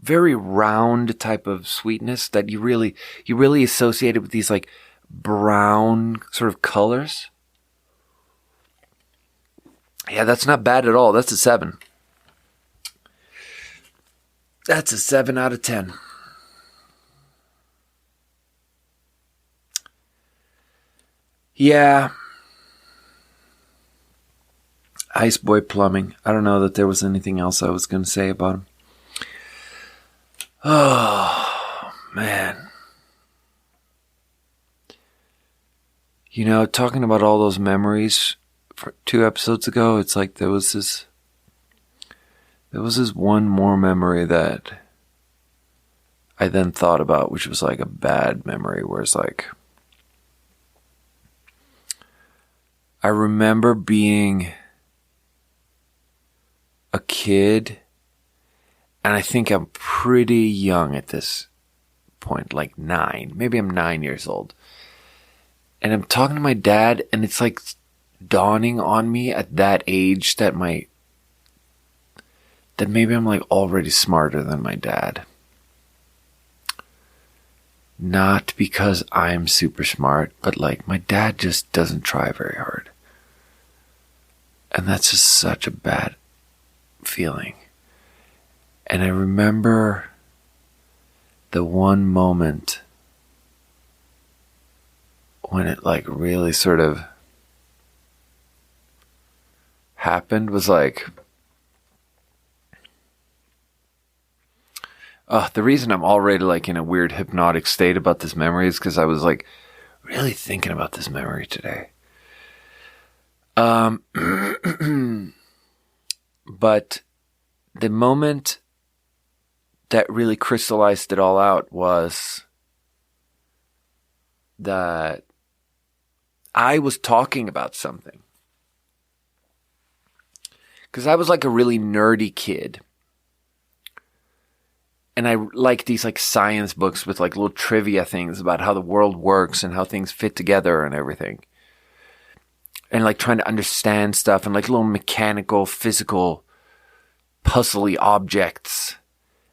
very round type of sweetness that you really associate it with these like brown sort of colors. Yeah, that's not bad at all. That's a 7. That's a 7 out of 10. Yeah. Ice Boy Plumbing. I don't know that there was anything else I was going to say about him. Oh, man. Talking about all those memories for 2 episodes ago, it's like there was this one more memory that I then thought about, which was like a bad memory, where it's like, I remember being a kid, and I think I'm pretty young at this point, like 9. Maybe I'm 9 years old. And I'm talking to my dad, and it's like dawning on me at that age that maybe I'm like already smarter than my dad. Not because I'm super smart, but like my dad just doesn't try very hard. And that's just such a bad feeling. And I remember the one moment when it like really sort of happened was like, the reason I'm already like in a weird hypnotic state about this memory is because I was like really thinking about this memory today. But the moment that really crystallized it all out was that I was talking about something. Because I was like a really nerdy kid. And I like these like science books with like little trivia things about how the world works and how things fit together and everything. And like trying to understand stuff and like little mechanical, physical, puzzly objects.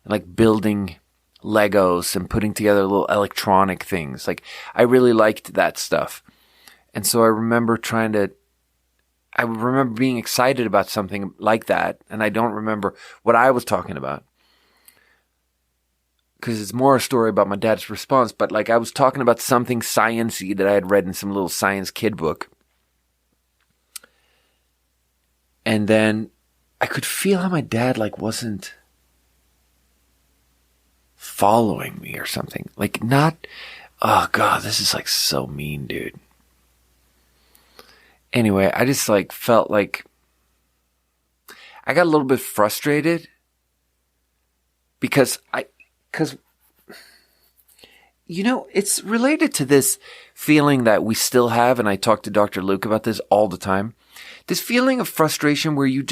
And like building Legos and putting together little electronic things. Like I really liked that stuff. And so I remember being excited about something like that. And I don't remember what I was talking about. Because it's more a story about my dad's response. But like I was talking about something science-y that I had read in some little science kid book. And then I could feel how my dad like wasn't following me or something. Like not, oh God, this is like so mean, dude. Anyway, I just like felt like I got a little bit frustrated because it's related to this feeling that we still have, and I talk to Dr. Luke about this all the time. This feeling of frustration where you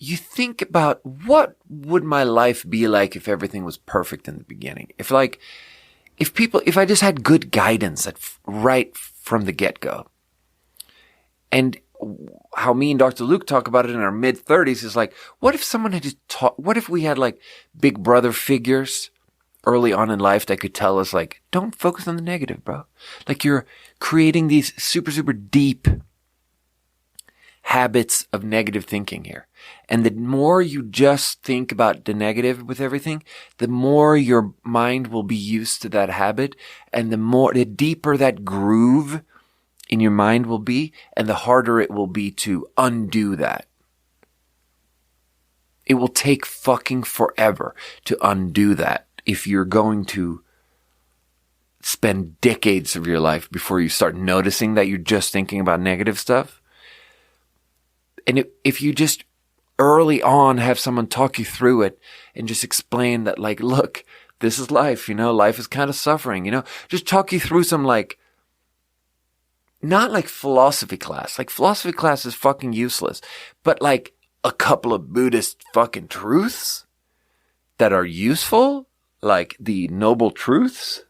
you think about what would my life be like if everything was perfect in the beginning? If I just had good guidance right from the get-go. And how me and Dr. Luke talk about it in our mid-30s is like, what if someone had just what if we had like big brother figures early on in life that could tell us like, don't focus on the negative, bro. Like you're creating these super, super deep habits of negative thinking here. And the more you just think about the negative with everything, the more your mind will be used to that habit, and the deeper that groove in your mind will be, and the harder it will be to undo that. It will take fucking forever to undo that if you're going to spend decades of your life before you start noticing that you're just thinking about negative stuff. And if you just early on have someone talk you through it and just explain that, like, look, this is life, life is kind of suffering, just talk you through some, like, not like philosophy class. Like, philosophy class is fucking useless, but like a couple of Buddhist fucking truths that are useful, like the noble truths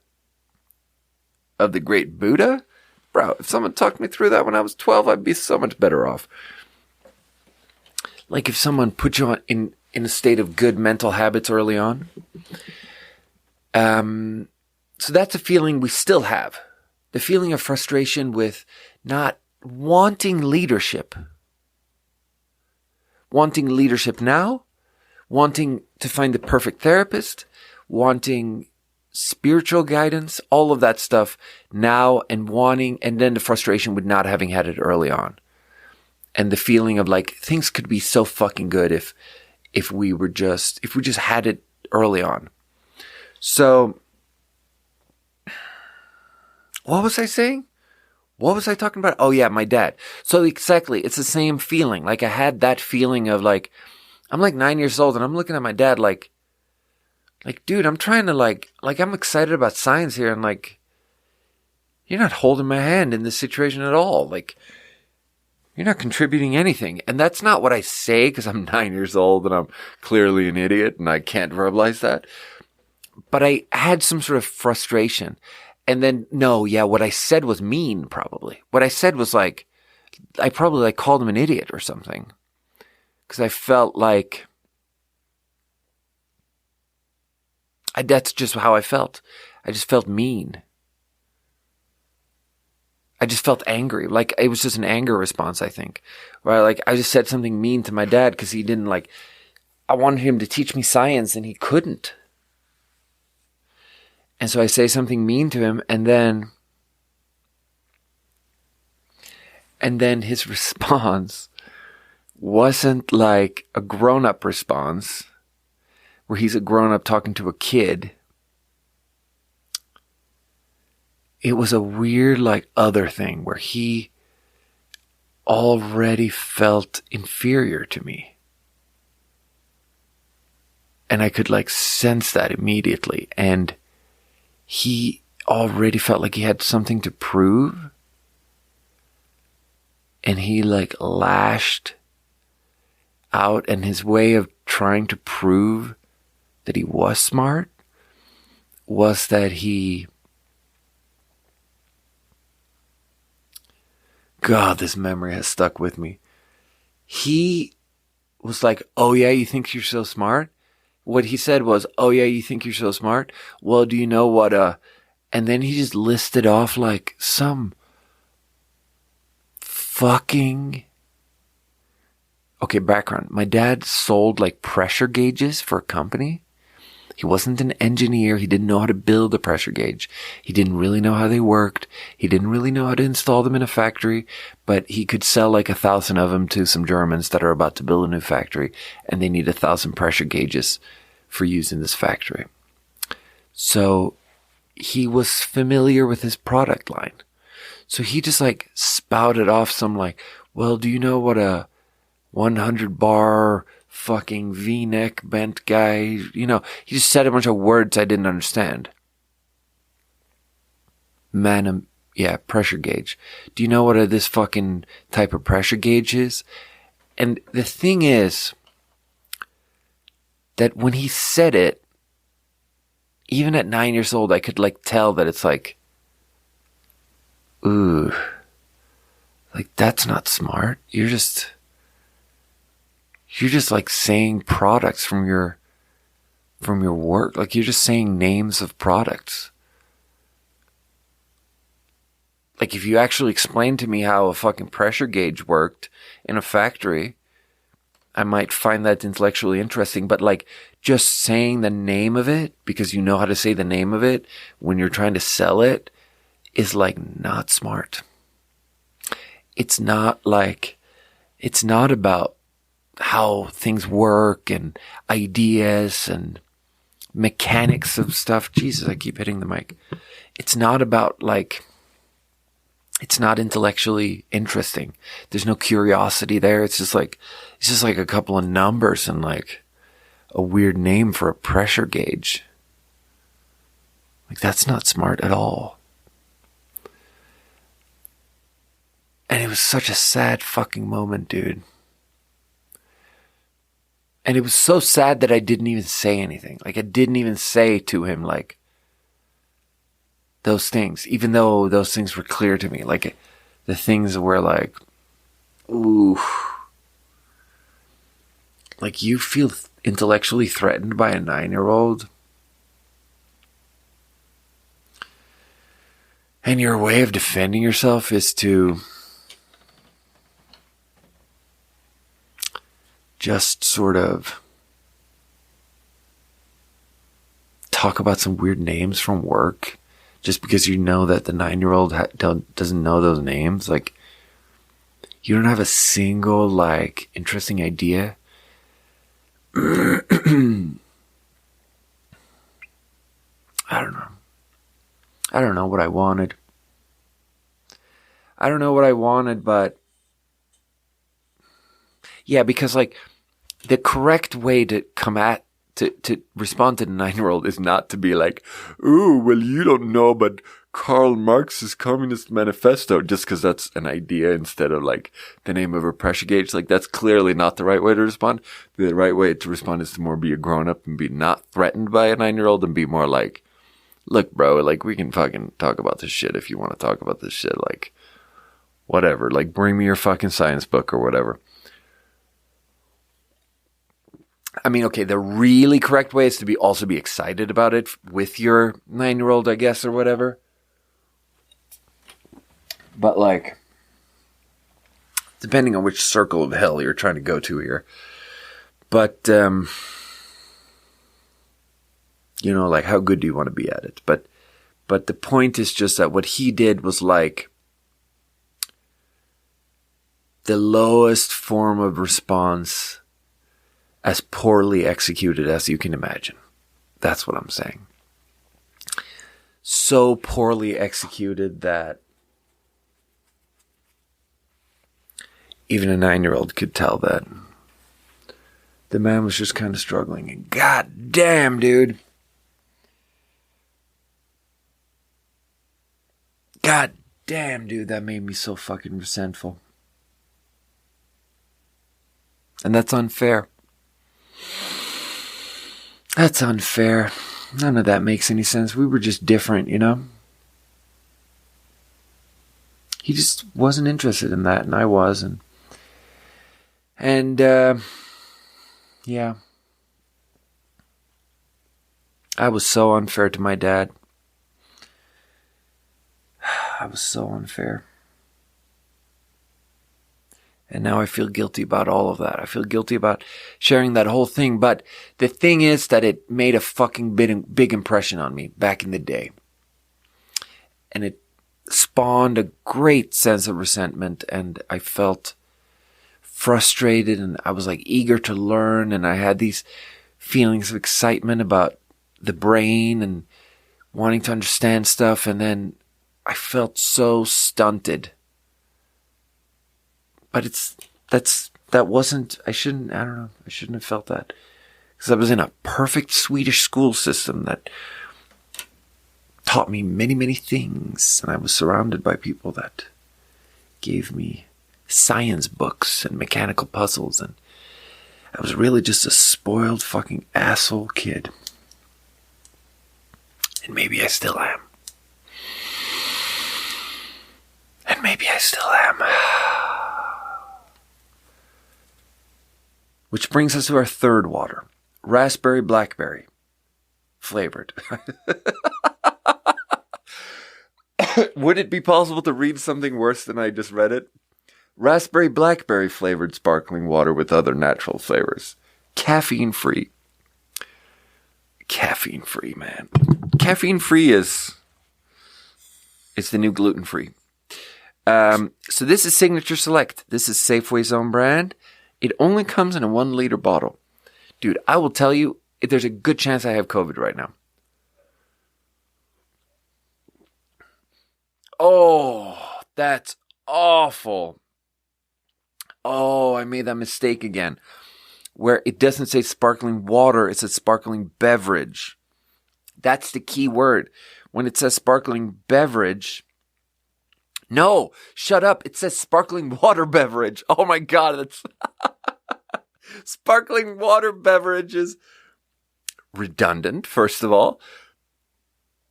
of the great Buddha. Bro, if someone talked me through that when I was 12, I'd be so much better off. Like if someone put you in a state of good mental habits early on. So that's a feeling we still have. The feeling of frustration with not wanting leadership. Wanting leadership now. Wanting to find the perfect therapist. Wanting spiritual guidance. All of that stuff now, and then the frustration with not having had it early on. And the feeling of like things could be so fucking good if we just had it early on. So what was I saying? What was I talking about? Oh yeah, my dad. So exactly, it's the same feeling. Like I had that feeling of like, I'm like 9 years old and I'm looking at my dad like, dude, I'm trying to like I'm excited about science here, and like, you're not holding my hand in this situation at all. Like, you're not contributing anything. And that's not what I say because I'm 9 years old and I'm clearly an idiot and I can't verbalize that. But I had some sort of frustration. And then, what I said was mean, probably. What I said was like, I probably like called him an idiot or something. Because I felt like, that's just how I felt. I just felt mean. I just felt angry. Like it was just an anger response, I think. Where like I just said something mean to my dad because he didn't like, I wanted him to teach me science and he couldn't. And so I say something mean to him, and then his response wasn't like a grown-up response where he's a grown-up talking to a kid. It was a weird like other thing where he already felt inferior to me. And I could like sense that immediately. And he already felt like he had something to prove. And he like lashed out, and his way of trying to prove that he was smart was that God, this memory has stuck with me. He was like, oh yeah, you think you're so smart? What he said was, oh yeah, you think you're so smart? Well, do you know what, and then he just listed off like some fucking, okay, background. My dad sold like pressure gauges for a company. He wasn't an engineer. He didn't know how to build a pressure gauge. He didn't really know how they worked. He didn't really know how to install them in a factory, but he could sell like 1,000 of them to some Germans that are about to build a new factory, and they need 1,000 pressure gauges for use in this factory. So he was familiar with his product line. So he just like spouted off some like, well, do you know what a 100 bar fucking V-neck bent guy, he just said a bunch of words I didn't understand. Pressure gauge. Do you know what this fucking type of pressure gauge is? And the thing is, that when he said it, even at 9 years old, I could like tell that it's like, ooh, like that's not smart. You're just like saying products from your work. Like you're just saying names of products. Like if you actually explained to me how a fucking pressure gauge worked in a factory, I might find that intellectually interesting. But like just saying the name of it because you know how to say the name of it when you're trying to sell it is like not smart. It's not about how things work and ideas and mechanics of stuff. Jesus, I keep hitting the mic. It's not about like, it's not intellectually interesting. There's no curiosity there. It's just like a couple of numbers and like a weird name for a pressure gauge. Like that's not smart at all. And it was such a sad fucking moment, dude. And it was so sad that I didn't even say anything. Like I didn't even say to him like those things, even though those things were clear to me. Like the things were like, ooh, like you feel intellectually threatened by a 9-year-old. And your way of defending yourself is to just sort of talk about some weird names from work just because you know that the 9-year-old doesn't know those names. Like, you don't have a single, like, interesting idea. I don't know. I don't know what I wanted. But yeah, because like the correct way to to respond to the 9-year-old is not to be like, ooh, well, you don't know, but Karl Marx's Communist Manifesto, just because that's an idea instead of like the name of a pressure gauge. Like that's clearly not the right way to respond. The right way to respond is to more be a grown up and be not threatened by a 9-year-old and be more like, look, bro, like we can fucking talk about this shit if you want to talk about this shit. Like, whatever. Like, bring me your fucking science book or whatever. I mean, okay, the really correct way is to also be excited about it with your 9-year-old, I guess, or whatever. But like, depending on which circle of hell you're trying to go to here. But, you know, like, how good do you want to be at it? But the point is just that what he did was like the lowest form of response as poorly executed as you can imagine. That's what I'm saying. So poorly executed that even a 9-year-old could tell that the man was just kind of struggling. And god damn, dude. God damn, dude, that made me so fucking resentful. And that's unfair. That's unfair. None of that makes any sense. We were just different, you know? He just wasn't interested in that, and I was, and yeah. I was so unfair to my dad. I was so unfair. And now I feel guilty about all of that. I feel guilty about sharing that whole thing. But the thing is that it made a fucking big impression on me back in the day. And it spawned a great sense of resentment. And I felt frustrated. And I was like eager to learn. And I had these feelings of excitement about the brain and wanting to understand stuff. And then I felt so stunted. But I shouldn't have felt that. Because I was in a perfect Swedish school system that taught me many, many things. And I was surrounded by people that gave me science books and mechanical puzzles. And I was really just a spoiled fucking asshole kid. And maybe I still am. And maybe I still am. Which brings us to our third water. Raspberry Blackberry flavored. Would it be possible to read something worse than I just read it? Raspberry Blackberry flavored sparkling water with other natural flavors. Caffeine free. Caffeine free, man. Caffeine free it's the new gluten free. So this is Signature Select. This is Safeway's own brand. It only comes in a 1 liter bottle. Dude, I will tell you, there's a good chance I have COVID right now. Oh, that's awful. Oh, I made that mistake again. Where it doesn't say sparkling water, it says sparkling beverage. That's the key word. When it says sparkling beverage... No, shut up. It says sparkling water beverage. Oh my God, that's... Sparkling water beverage is redundant, first of all.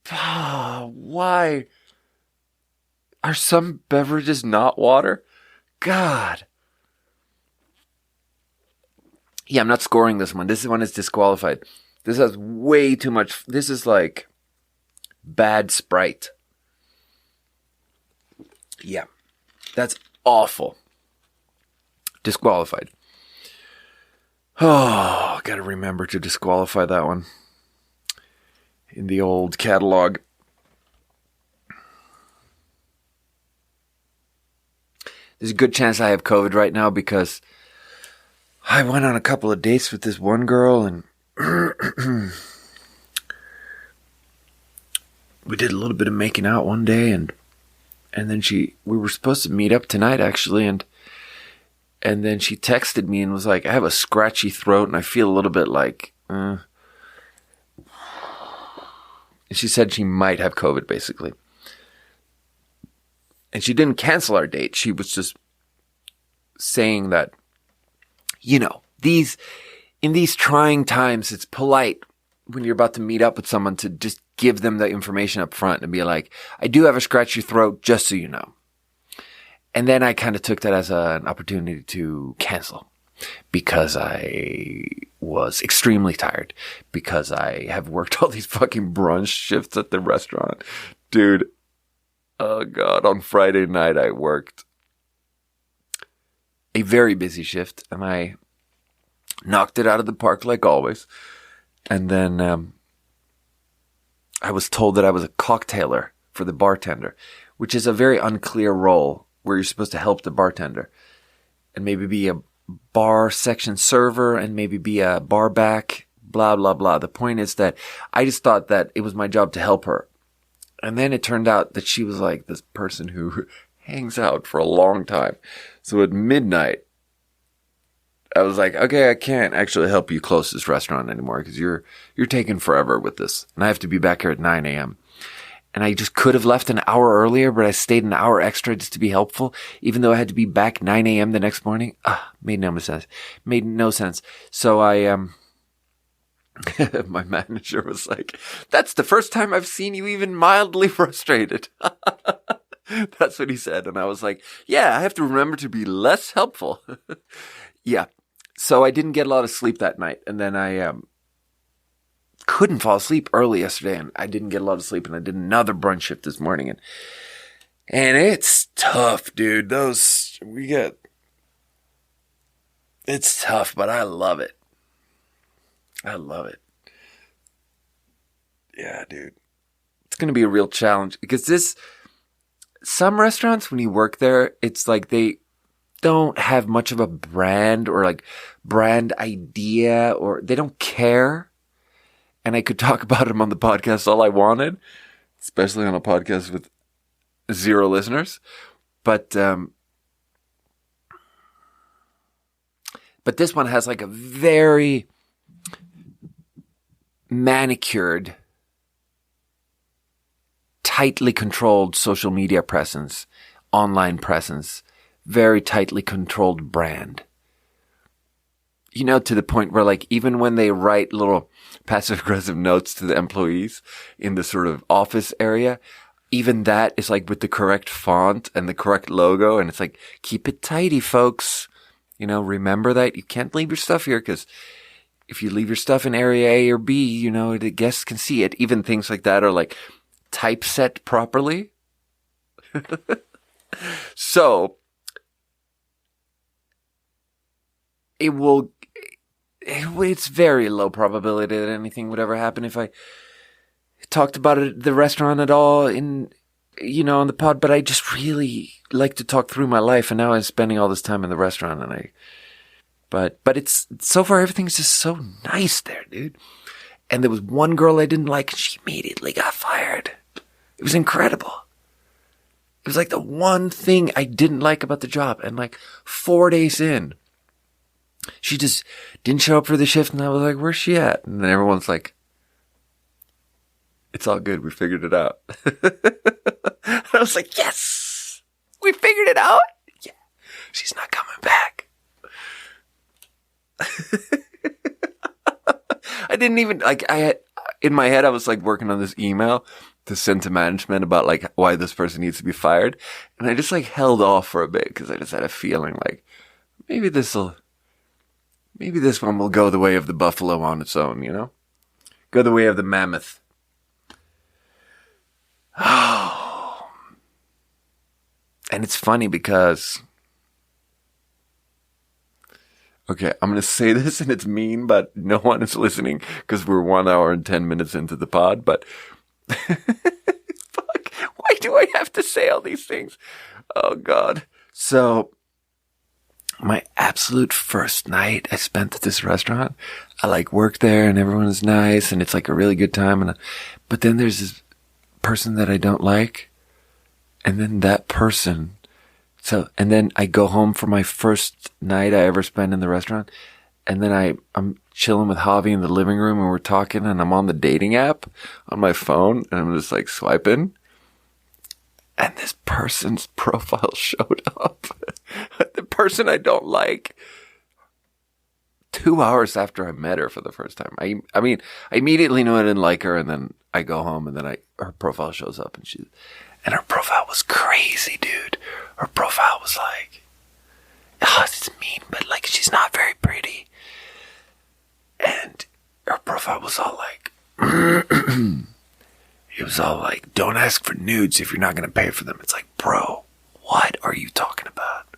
Why are some beverages not water? God. Yeah, I'm not scoring this one. This one is disqualified. This has way too much. This is like bad Sprite. Yeah, that's awful. Disqualified. Oh, gotta remember to disqualify that one in the old catalog. There's a good chance I have COVID right now because I went on a couple of dates with this one girl and we did a little bit of making out one day and then we were supposed to meet up tonight actually and then she texted me and was like, I have a scratchy throat and I feel a little bit like, And she said she might have COVID basically. And she didn't cancel our date. She was just saying that, in these trying times, it's polite when you're about to meet up with someone to just give them the information up front and be like, I do have a scratchy throat, just so you know. And then I kind of took that as an opportunity to cancel because I was extremely tired because I have worked all these fucking brunch shifts at the restaurant. Dude, oh God, on Friday night I worked a very busy shift and I knocked it out of the park like always. And then I was told that I was a cocktailer for the bartender, which is a very unclear role where you're supposed to help the bartender and maybe be a bar section server and maybe be a bar back, blah, blah, blah. The point is that I just thought that it was my job to help her. And then it turned out that she was like this person who hangs out for a long time. So at midnight, I was like, okay, I can't actually help you close this restaurant anymore because you're taking forever with this. And I have to be back here at 9 a.m. And I just could have left an hour earlier, but I stayed an hour extra just to be helpful, even though I had to be back 9 a.m. the next morning. Made no sense. Made no sense. So my manager was like, that's the first time I've seen you even mildly frustrated. That's what he said. And I was like, yeah, I have to remember to be less helpful. Yeah. So I didn't get a lot of sleep that night. And then I couldn't fall asleep early yesterday. And I didn't get a lot of sleep. And I did another brunch shift this morning. And it's tough, dude. It's tough, but I love it. I love it. Yeah, dude. It's going to be a real challenge because some restaurants, when you work there, it's like they don't have much of a brand or like brand idea or they don't care. And I could talk about them on the podcast all I wanted, especially on a podcast with 0 listeners. But this one has like a very manicured, tightly controlled social media presence, online presence, very tightly controlled brand. to the point where like even when they write little passive aggressive notes to the employees in the sort of office area, even that is like with the correct font and the correct logo. And it's like, keep it tidy, folks. Remember that you can't leave your stuff here, because if you leave your stuff in area A or B, the guests can see it. Even things like that are like typeset properly. So it's very low probability that anything would ever happen if I talked about it at the restaurant at all on the pod, but I just really like to talk through my life, and now I'm spending all this time in the restaurant, and but it's, so far everything's just so nice there, dude. And there was one girl I didn't like, and she immediately got fired. It was incredible. It was like the one thing I didn't like about the job, and like 4 days in, she just didn't show up for the shift, and I was like, where's she at? And then everyone's like, it's all good. We figured it out. And I was like, yes, we figured it out. Yeah, she's not coming back. I didn't even, in my head, I was like working on this email to send to management about like why this person needs to be fired. And I just like held off for a bit because I just had a feeling like maybe this one will go the way of the buffalo on its own, go the way of the mammoth. Oh. And it's funny because, okay, I'm going to say this and it's mean, but no one is listening because we're 1 hour and 10 minutes into the pod, but fuck, why do I have to say all these things? Oh God. So my absolute first night I spent at this restaurant, I like worked there and everyone is nice and it's like a really good time. But then there's this person that I don't like. And then that person. And then I go home for my first night I ever spent in the restaurant. And then I'm chilling with Javi in the living room and we're talking and I'm on the dating app on my phone and I'm just like swiping. And this person's profile showed up. The person I don't like. 2 hours after I met her for the first time. I mean, I immediately knew I didn't like her, and then I go home and then her profile shows up and her profile was crazy, dude. Her profile was like, it's mean, but like she's not very pretty. And her profile was all like, it was all like, don't ask for nudes if you're not going to pay for them. It's like, bro, what are you talking about?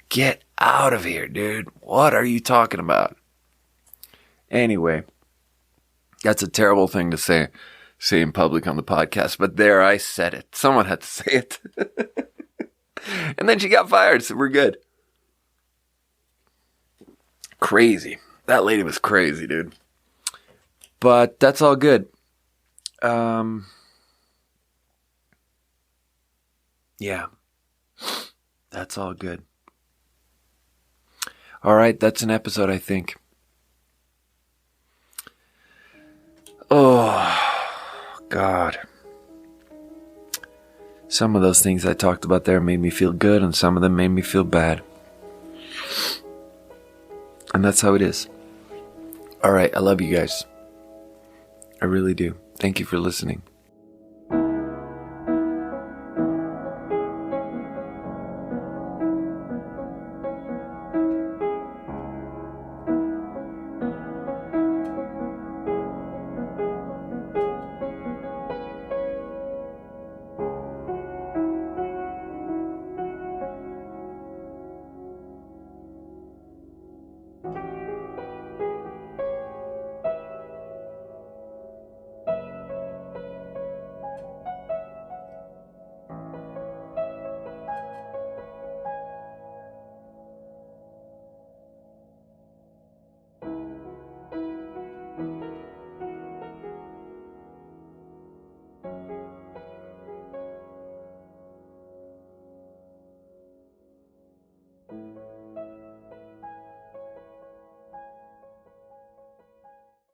Get out of here, dude. What are you talking about? Anyway, that's a terrible thing to say in public on the podcast, but there, I said it. Someone had to say it. And then she got fired, so we're good. Crazy. That lady was crazy, dude. But that's all good. Yeah. That's all good. All right, that's an episode, I think. Oh, God. Some of those things I talked about there made me feel good, and some of them made me feel bad. And that's how it is. All right, I love you guys. I really do. Thank you for listening.